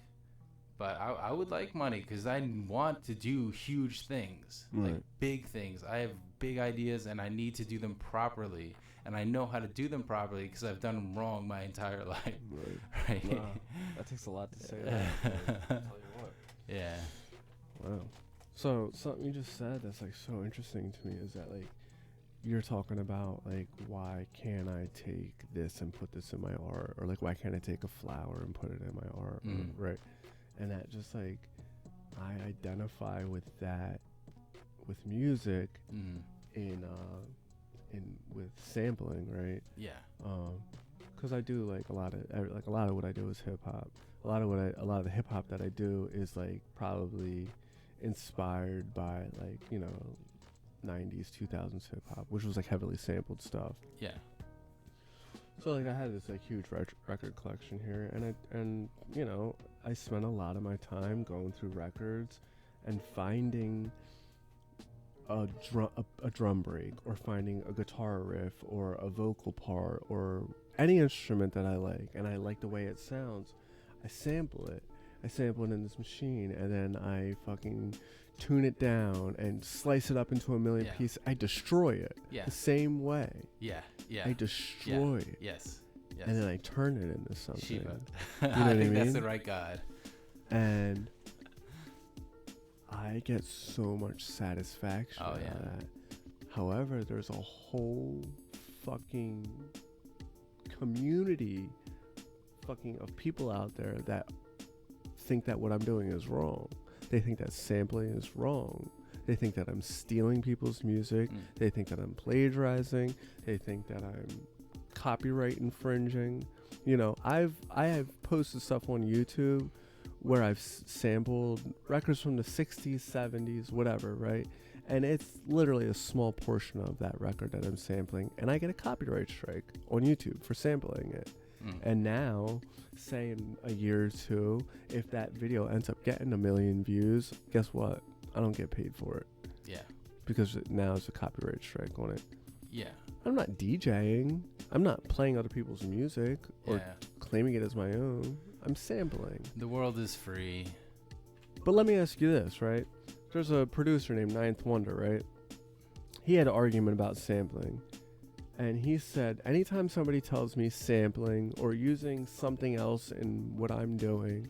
But I would like money because I want to do huge things, like Right. big things. I have big ideas and I need to do them properly. And I know how to do them properly because I've done them wrong my entire life. Right. Right? Wow, that takes a lot to say that. I'll tell you what. Yeah. Wow. So something you just said that's like so interesting to me is that like you're talking about like why can't I take this and put this in my art, or like why can't I take a flower and put it in my art, right? And that just like I identify with that with music in with sampling, right? Yeah. Because I do like a lot of what I do is hip hop. A lot of the hip hop that I do is like probably inspired by like 90s 2000s hip hop, which was like heavily sampled stuff. Yeah. So like I had this like huge record collection here, and I spent a lot of my time going through records and finding a drum break, or finding a guitar riff, or a vocal part, or any instrument that I like, and I like the way it sounds. I sample it in this machine, and then I fucking tune it down and slice it up into a million pieces. I destroy it the same way. Yeah. I destroy it. Yes. And then I turn it into something. Shiva. You know I what think I that's mean? the right God. And I get so much satisfaction out of that. However, there's a whole fucking community of people out there that think that what I'm doing is wrong. They think that sampling is wrong. They think that I'm stealing people's music. They think that I'm plagiarizing. They think that I'm copyright infringing. I have posted stuff on YouTube where I've sampled records from the 60s, 70s, whatever, right? And it's literally a small portion of that record that I'm sampling, and I get a copyright strike on YouTube for sampling it. And now, say in a year or two, if that video ends up getting 1 million views, guess what? I don't get paid for it. Yeah. Because now it's a copyright strike on it. Yeah. I'm not DJing. I'm not playing other people's music or claiming it as my own. I'm sampling. The world is free. But let me ask you this, right? There's a producer named Ninth Wonder, right? He had an argument about sampling. And he said, anytime somebody tells me sampling or using something else in what I'm doing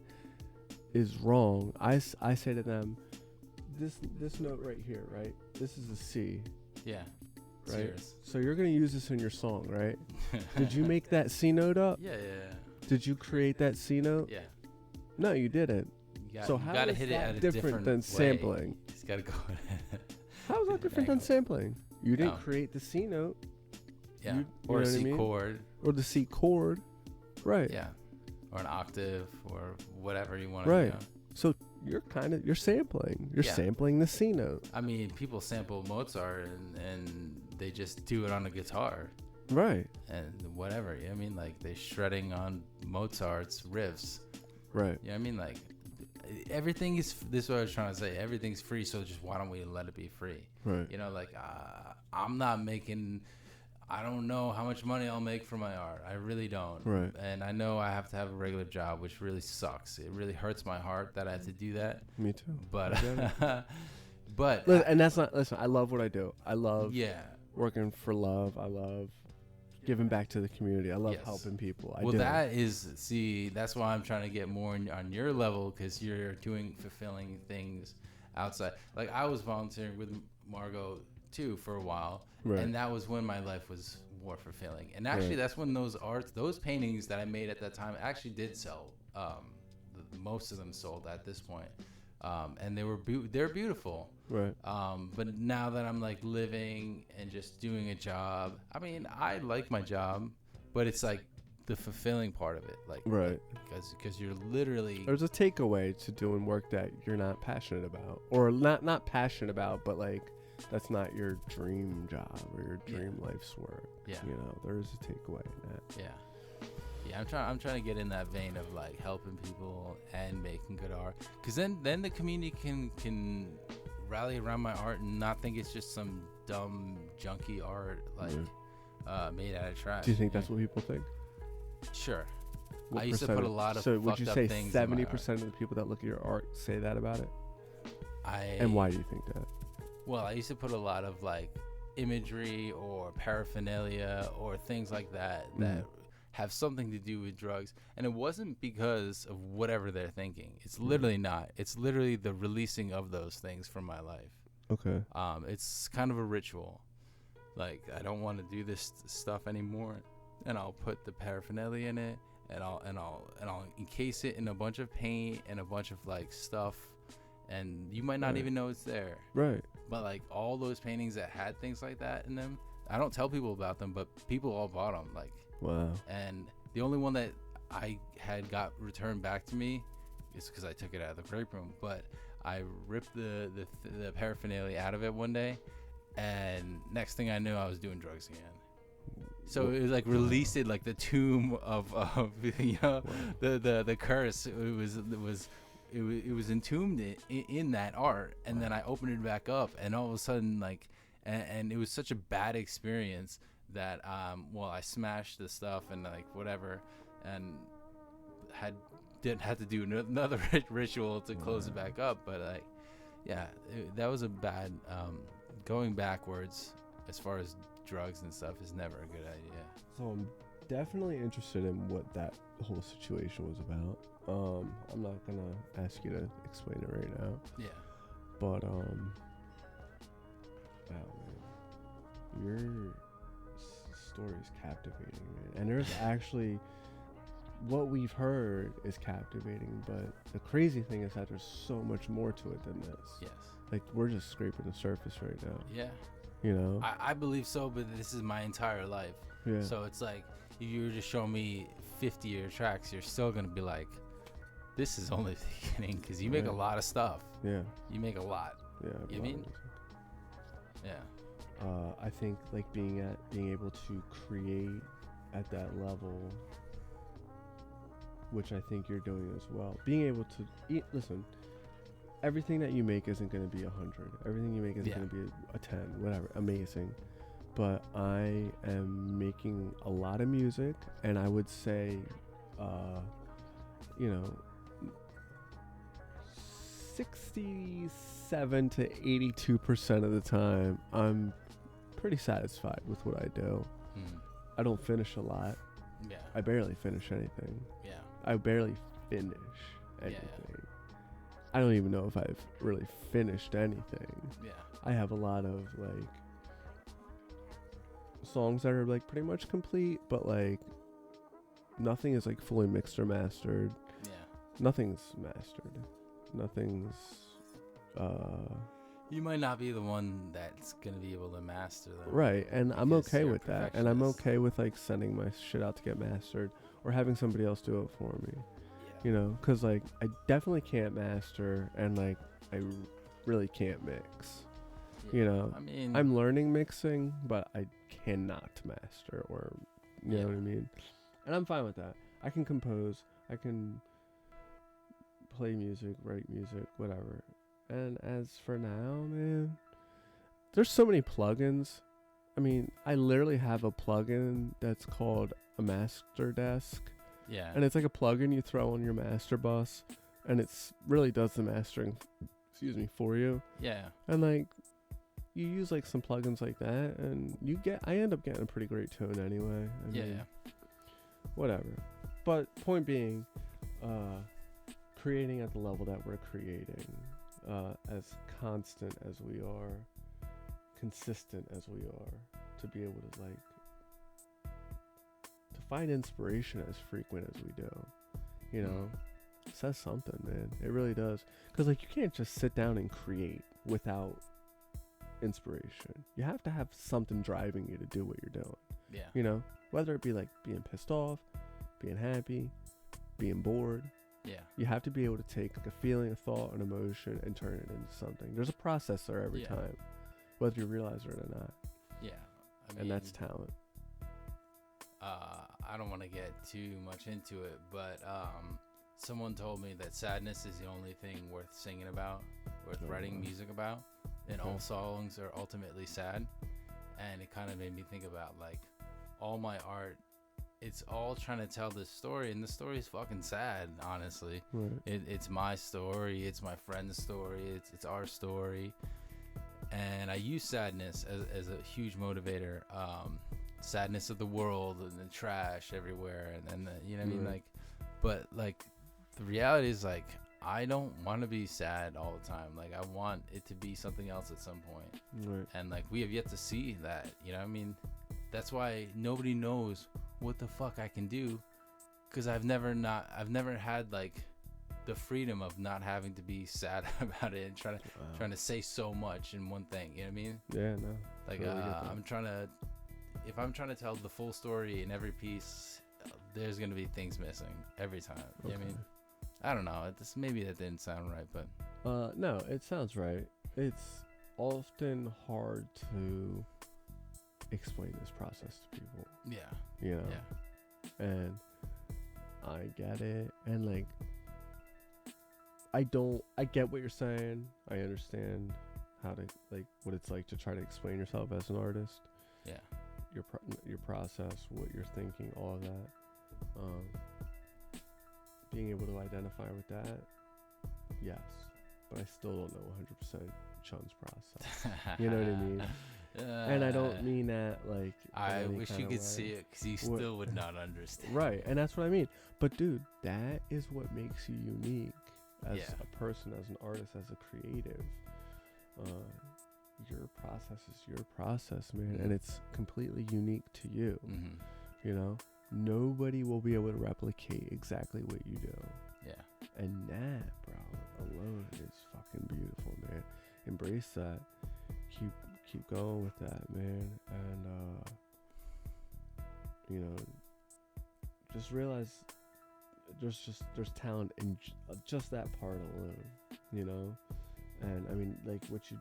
is wrong, I say to them, this note right here, right? This is a C. Yeah. Right? Serious. So you're going to use this in your song, right? Did you make that C note up? Yeah. Did you create that C note? Yeah. No, you didn't. So how gotta is hit that it at a different than way. sampling? It's got to go. How is that different than sampling? You didn't No. create the C note. Yeah. You Or know a what I C mean? chord. Or the C chord. Right. Yeah. Or an octave or whatever you want to Right. do. So you're sampling. You're sampling the C note. I mean, people sample Mozart and they just do it on a guitar. Right. And whatever. I mean, like, they're shredding on Mozart's riffs. Right. I mean, like, everything is, this is what I was trying to say. Everything's free, so just why don't we let it be free? Right. Like, I'm not making, I don't know how much money I'll make for my art. I really don't. Right. And I know I have to have a regular job, which really sucks. It really hurts my heart that I have to do that. Me too. But, and that's not, listen, I love what I do. I love working for love. I love giving back to the community. I love helping people. That's why I'm trying to get more on your level, because you're doing fulfilling things outside. Like, I was volunteering with Margot too for a while, and that was when my life was more fulfilling. And actually, that's when those paintings that I made at that time actually did sell. Most of them sold at this point, and they're beautiful. Right. But now that I'm like living and just doing a job, I mean, I like my job, but it's like the fulfilling part of it, like, right, because you're literally, there's a takeaway to doing work that you're not passionate about, or not passionate about, but like that's not your dream job or your dream life's work. Yeah. There is a takeaway in that. Yeah, I'm trying to get in that vein of like helping people and making good art, because then the community can rally around my art and not think it's just some dumb junky art made out of trash. Do you think that's what people think? Sure. What I used to put a lot of So would fucked you up say things in my 70% of the people that look at your art say that about it? art. And why do you think that? Well, I used to put a lot of like imagery or paraphernalia or things like that that have something to do with drugs, and it wasn't because of whatever they're thinking. It's literally not. It's literally the releasing of those things from my life. Okay. It's kind of a ritual. Like, I don't want to do this stuff anymore, and I'll put the paraphernalia in it, and I'll encase it in a bunch of paint and a bunch of like stuff, and you might not even know it's there. Right. But like all those paintings that had things like that in them, I don't tell people about them, but people all bought them. Like, wow. And the only one that I had got returned back to me is because I took it out of the grape room. But I ripped the paraphernalia out of it one day, and next thing I knew, I was doing drugs again. So it was like released it like the tomb of you know, the curse. It was entombed in that art, and then I opened it back up, and all of a sudden, like, and it was such a bad experience that I smashed the stuff and like whatever, and had to do another ritual to close it back up. But like, yeah, that was a bad going backwards as far as drugs and stuff is never a good idea. So I'm definitely interested in what that whole situation was about. I'm not gonna ask you to explain it right now. Yeah. But your story is captivating, man. And there's actually what we've heard is captivating, but the crazy thing is that there's so much more to it than this. Yes. Like, we're just scraping the surface right now. Yeah. You know? I believe so, but this is my entire life. Yeah. So it's like, if you were to show me 50 of your tracks, you're still gonna be like, this is only the beginning, because you make a lot of stuff. Yeah. You make a lot. Yeah. You mean? Yeah. I think like being able to create at that level, which I think you're doing as well. Being able to listen, everything that you make isn't going to be 100. Everything you make isn't going to be a 10, whatever. Amazing. But I am making a lot of music, and I would say, 67 to 82% of the time, I'm pretty satisfied with what I do. I don't finish a lot. Yeah. I barely finish anything. Yeah. I barely finish anything. Yeah. I don't even know if I've really finished anything. Yeah. I have a lot of like songs that are like pretty much complete, but like nothing is like fully mixed or mastered. Yeah. Nothing's mastered. Nothing's you might not be the one that's gonna be able to master them. Right, and I'm because okay you're a with that. And I'm perfectionist. okay with like sending my shit out to get mastered or having somebody else do it for me. Yeah. You know, because like I definitely can't master, and like I really can't mix. Yeah. You know, I mean, I'm learning mixing, but I cannot master, or you know what I mean. And I'm fine with that. I can compose. I can play music, write music, whatever. And as for now, man, there's so many plugins. I mean, I literally have a plugin that's called a master desk. yeah. And it's like a plugin you throw on your master bus, and it's really does the mastering, for you. Yeah. And like, you use like some plugins like that, and I end up getting a pretty great tune anyway. I mean, whatever. But point being, creating at the level that we're creating, as constant as we are, consistent as we are, to be able to like to find inspiration as frequent as we do, you know, says something, man. It really does. Because like, you can't just sit down and create without inspiration. You have to have something driving you to do what you're doing. Yeah. You know, whether it be like being pissed off, being happy, being bored. Yeah. You have to be able to take like a feeling, a thought, an emotion, and turn it into something. There's a process there every time, whether you realize it or not. Yeah. I mean, And that's talent. I don't want to get too much into it, but someone told me that sadness is the only thing worth singing about, worth writing music about. and Okay. all songs are ultimately sad. And it kind of made me think about like all my art. It's all trying to tell this story, and the story is fucking sad, honestly. Right. It's my story, it's my friend's story, it's our story, and I use sadness as a huge motivator. Sadness of the world and the trash everywhere, and the, you know what I mean, Right. like, but like the reality is like I don't want to be sad all the time. Like I want it to be something else at some point, Right. and like we have yet to see that. You know what I mean? That's why nobody knows what the fuck I can do, because I've never had like the freedom of not having to be sad about it and trying to say so much in one thing. You know what I mean? Yeah, no. Like Totally get that. if I'm trying to tell the full story in every piece, there's gonna be things missing every time. You know what I mean? I don't know. Maybe that didn't sound right, but No, it sounds right. It's often hard to explain this process to people, yeah, you know? yeah, And I get it. And like, I get what you're saying. I understand how to, like, what it's like to try to explain yourself as an artist, yeah, your process, what you're thinking, all of that. Being able to identify with that, yes. But I still don't know 100% Chun's process. You know what I mean? And I don't mean that like. I in any wish you kinda could way. see it, because you What- still would not understand. Right, and that's what I mean. But dude, that is what makes you unique as Yeah. a person, as an artist, as a creative. Your process is your process, man, and it's completely unique to you. Mm-hmm. You know, nobody will be able to replicate exactly what you do. Yeah. And that, bro, alone is fucking beautiful, man. Embrace that. Keep going with that, man. And you know, just realize there's talent in just that part alone, you know. And I mean, like what you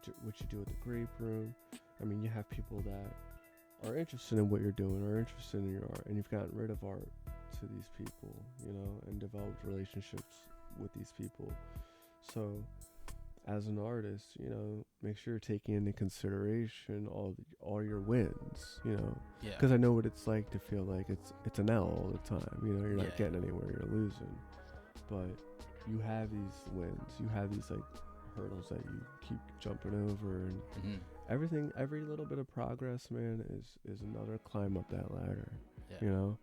do at the grape room. I mean, you have people that are interested in what you're doing, are interested in your art, and you've gotten rid of art to these people, you know, and developed relationships with these people. So as an artist, you know, make sure you're taking into consideration all your wins, you know, Yeah. because I know what it's like to feel like it's an L all the time. You know, you're not Yeah. getting anywhere, you're losing. But you have these wins, you have these like hurdles that you keep jumping over, and Mm-hmm. everything, every little bit of progress, man, is another climb up that ladder. Yeah. You know,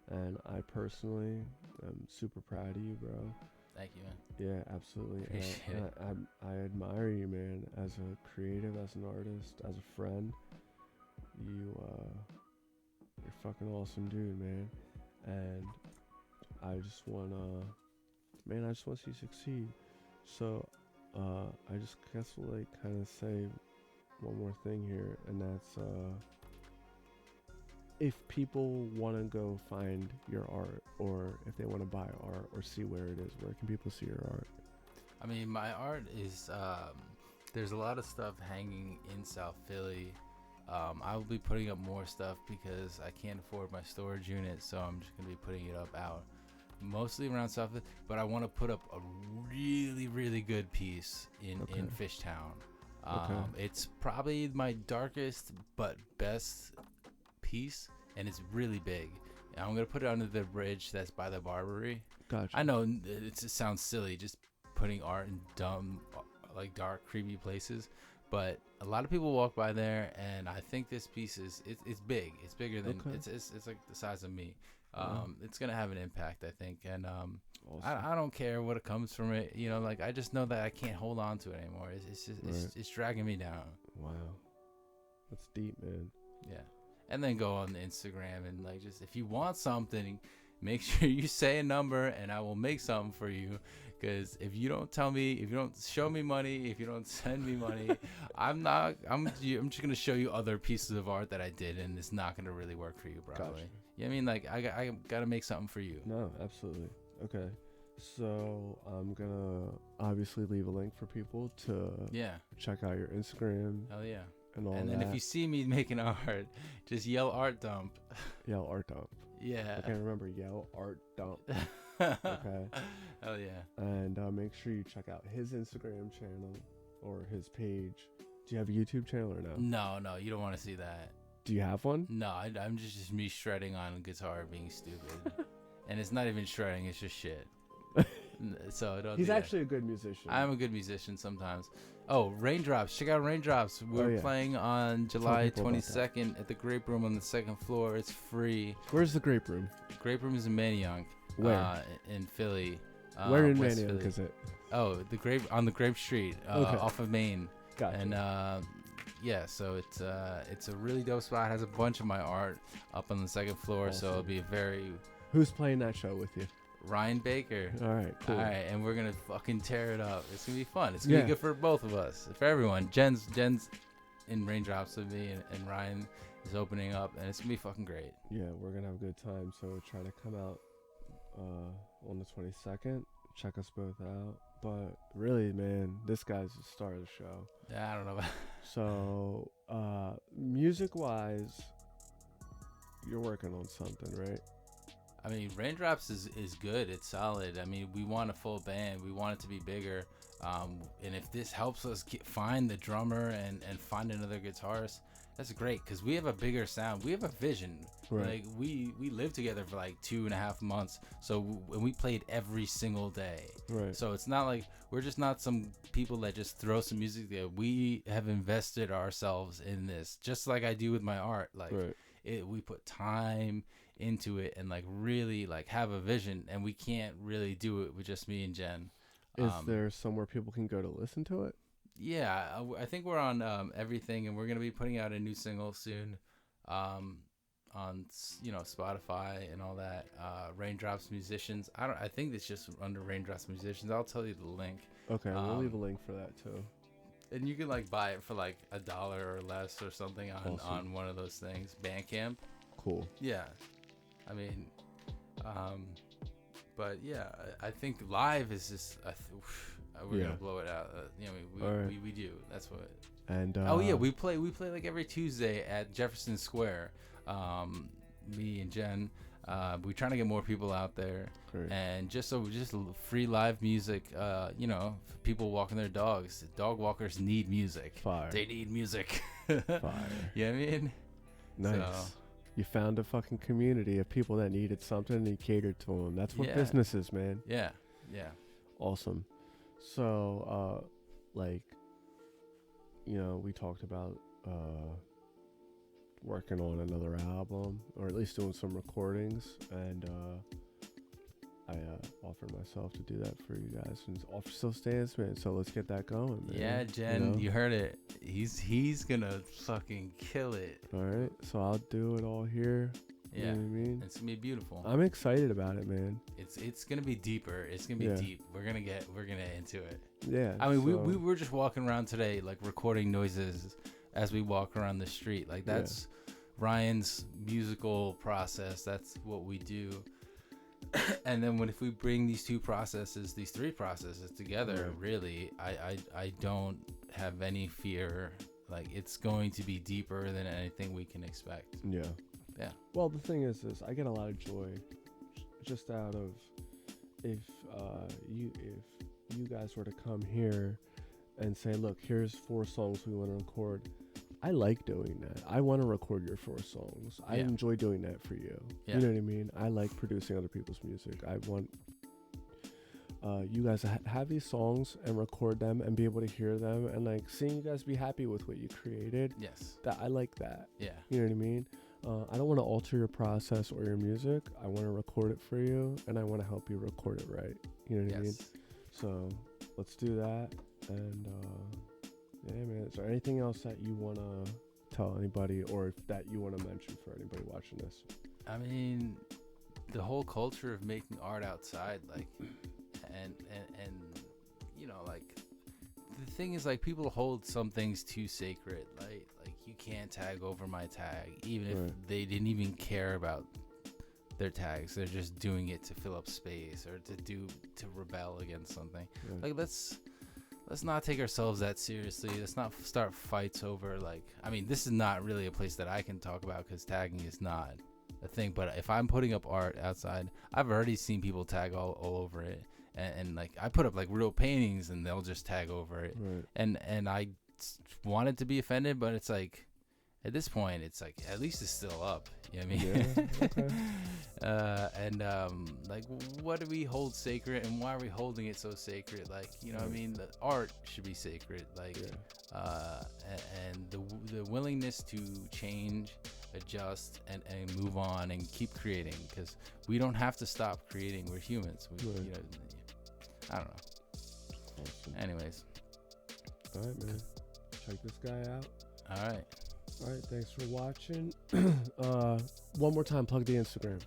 and I personally am super proud of you, bro. Thank you, man. Yeah, absolutely. Appreciate And I admire you, man, as a creative, as an artist, as a friend. You're fucking awesome, dude, man. And I just wanna see you succeed. So, I just guess we'll like kind of say one more thing here, and that's if people want to go find your art, or if they want to buy art or see where it is, where can people see your art? I mean, my art is there's a lot of stuff hanging in South Philly. I will be putting up more stuff because I can't afford my storage unit, so I'm just gonna be putting it up out mostly around South Philly. But I want to put up a really, really good piece in Fishtown. It's probably my darkest but best piece, and it's really big. And I'm gonna put it under the bridge that's by the Barbary. Gotcha. I know it sounds silly just putting art in dumb, like dark, creepy places, but a lot of people walk by there, and I think this piece it's big. It's bigger than it's like the size of me. It's gonna have an impact, I think, and Awesome. I don't care what comes from it. You know, like I just know that I can't hold on to it anymore. It's just it's dragging me down. Wow, that's deep, man. Yeah. And then go on Instagram and like, just if you want something, make sure you say a number and I will make something for you. Because if you don't tell me, if you don't show me money, if you don't send me money, I'm just gonna show you other pieces of art that I did, and it's not gonna really work for you, probably. Gotcha. You know what I mean? Like I gotta make something for you. No, absolutely. Okay, so I'm gonna obviously leave a link for people to check out your Instagram Hell yeah. and all And that. then if you see me making art, just yell art dump. Yell art dump. Yeah. Okay, remember, yell art dump. Okay. Hell yeah. And make sure you check out his Instagram channel or his page, Do you have a YouTube channel or no? No, you don't want to see that. Do you have one? No, I'm just me shredding on guitar, being stupid, and it's not even shredding; it's just shit. So don't. He's do that. actually a good musician. I'm a good musician sometimes. Oh, Raindrops! Check out Raindrops. We're playing on July 22nd at the Grape Room on the 2nd floor. It's free. Where's the Grape Room? Grape Room is in Manayunk. Where? In Philly. Where in West Manayunk Philly. is it? Oh, the Grape on the Grape Street, off of Main. Gotcha. And yeah, so it's a really dope spot. It has a bunch of my art up on the 2nd floor, Awesome. so it'll be a very Who's playing that show with you? Ryan Baker. All right, cool. All right, and we're gonna fucking tear it up. It's gonna be fun. It's gonna be good for both of us, for everyone. Jen's in Raindrops with me, and Ryan is opening up, and it's gonna be fucking great. Yeah, we're gonna have a good time. So try to come out on the 22nd. Check us both out. But really, man, this guy's the star of the show. Yeah, I don't know about. So music-wise, you're working on something, right? I mean, Raindrops is good. It's solid. I mean, we want a full band. We want it to be bigger. And if this helps us find the drummer and find another guitarist, that's great, because we have a bigger sound. We have a vision. Right. Like we lived together for like 2.5 months. So and we played every single day. Right. So it's not like we're just not some people that just throw some music there. We have invested ourselves in this, just like I do with my art. Like we put time into it and like really like have a vision, and we can't really do it with just me and Jen. Is there somewhere people can go to listen to it? Yeah, I think we're on everything, and we're gonna be putting out a new single soon, on Spotify and all that. Raindrops Musicians. I think it's just under Raindrops Musicians. I'll tell you the link. Okay, we'll leave a link for that too. And you can like buy it for like $1 or less or something on one of those things. Bandcamp. Cool. Yeah, I mean, but yeah, I think live is just we're gonna blow it out. We do. That's what. And we play like every Tuesday at Jefferson Square. Me and Jen, we're trying to get more people out there. Great. And just free live music. For people walking their dogs. Dog walkers need music. Fire. They need music. Fire. You know what I mean? Nice. So, you found a fucking community of people that needed something and you catered to them. That's what business is, man. Yeah. Awesome. So, we talked about working on another album, or at least doing some recordings, and I offered myself to do that for you guys, and offer still stands, man. So let's get that going, man. Yeah, Jen, you heard it. He's gonna fucking kill it. All right, so I'll do it all here. You know what I mean? It's gonna be beautiful. I'm excited about it, man. It's gonna be deeper. It's gonna be deep. We're gonna into it. Yeah. I mean, we were just walking around today, like recording noises as we walk around the street. Like that's Ryan's musical process. That's what we do. And then if we bring these three processes together, really, I don't have any fear. Like it's going to be deeper than anything we can expect. Yeah. Yeah. Well, the thing is I get a lot of joy just out of if you guys were to come here and say, look, here's 4 songs we want to record. I like doing that. I want to record your 4 songs. I enjoy doing that for you. You know what I mean? I like producing other people's music. I want you guys to have these songs and record them and be able to hear them and like seeing you guys be happy with what you created. Yes. That I like that. Yeah. You know what I mean? I don't want to alter your process or your music. I want to record it for you, and I want to help you record it right. You know what I mean? So let's do that. And yeah, man. Is there anything else that you want to tell anybody, or that you want to mention for anybody watching this? I mean, the whole culture of making art outside, like, and like, the thing is, like, people hold some things too sacred, like you can't tag over my tag, even if they didn't even care about their tags. They're just doing it to fill up space or to rebel against something. Like, let's not take ourselves that seriously. Let's not start fights over, like, I mean, this is not really a place that I can talk about because tagging is not a thing. But if I'm putting up art outside, I've already seen people tag all over it. And like, I put up like real paintings and they'll just tag over it. And I wanted to be offended, but it's like at this point, it's like at least it's still up. You know what I mean? Yeah, okay. Like, what do we hold sacred, and why are we holding it so sacred? Like, you know what I mean? The art should be sacred. Like, and the willingness to change, adjust, and move on and keep creating, because we don't have to stop creating. We're humans. We, you know, I don't know. Awesome. Anyways. All right, man. Check this guy out. All right. All right, thanks for watching. One more time, plug the Instagram.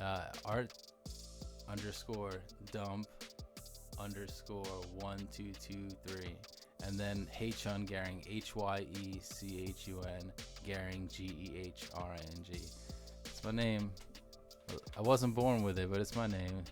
Art__12223, and then Hye-Chun Gehring, HYECHUN Gehring, GEHRING. It's my name. I wasn't born with it, but it's my name.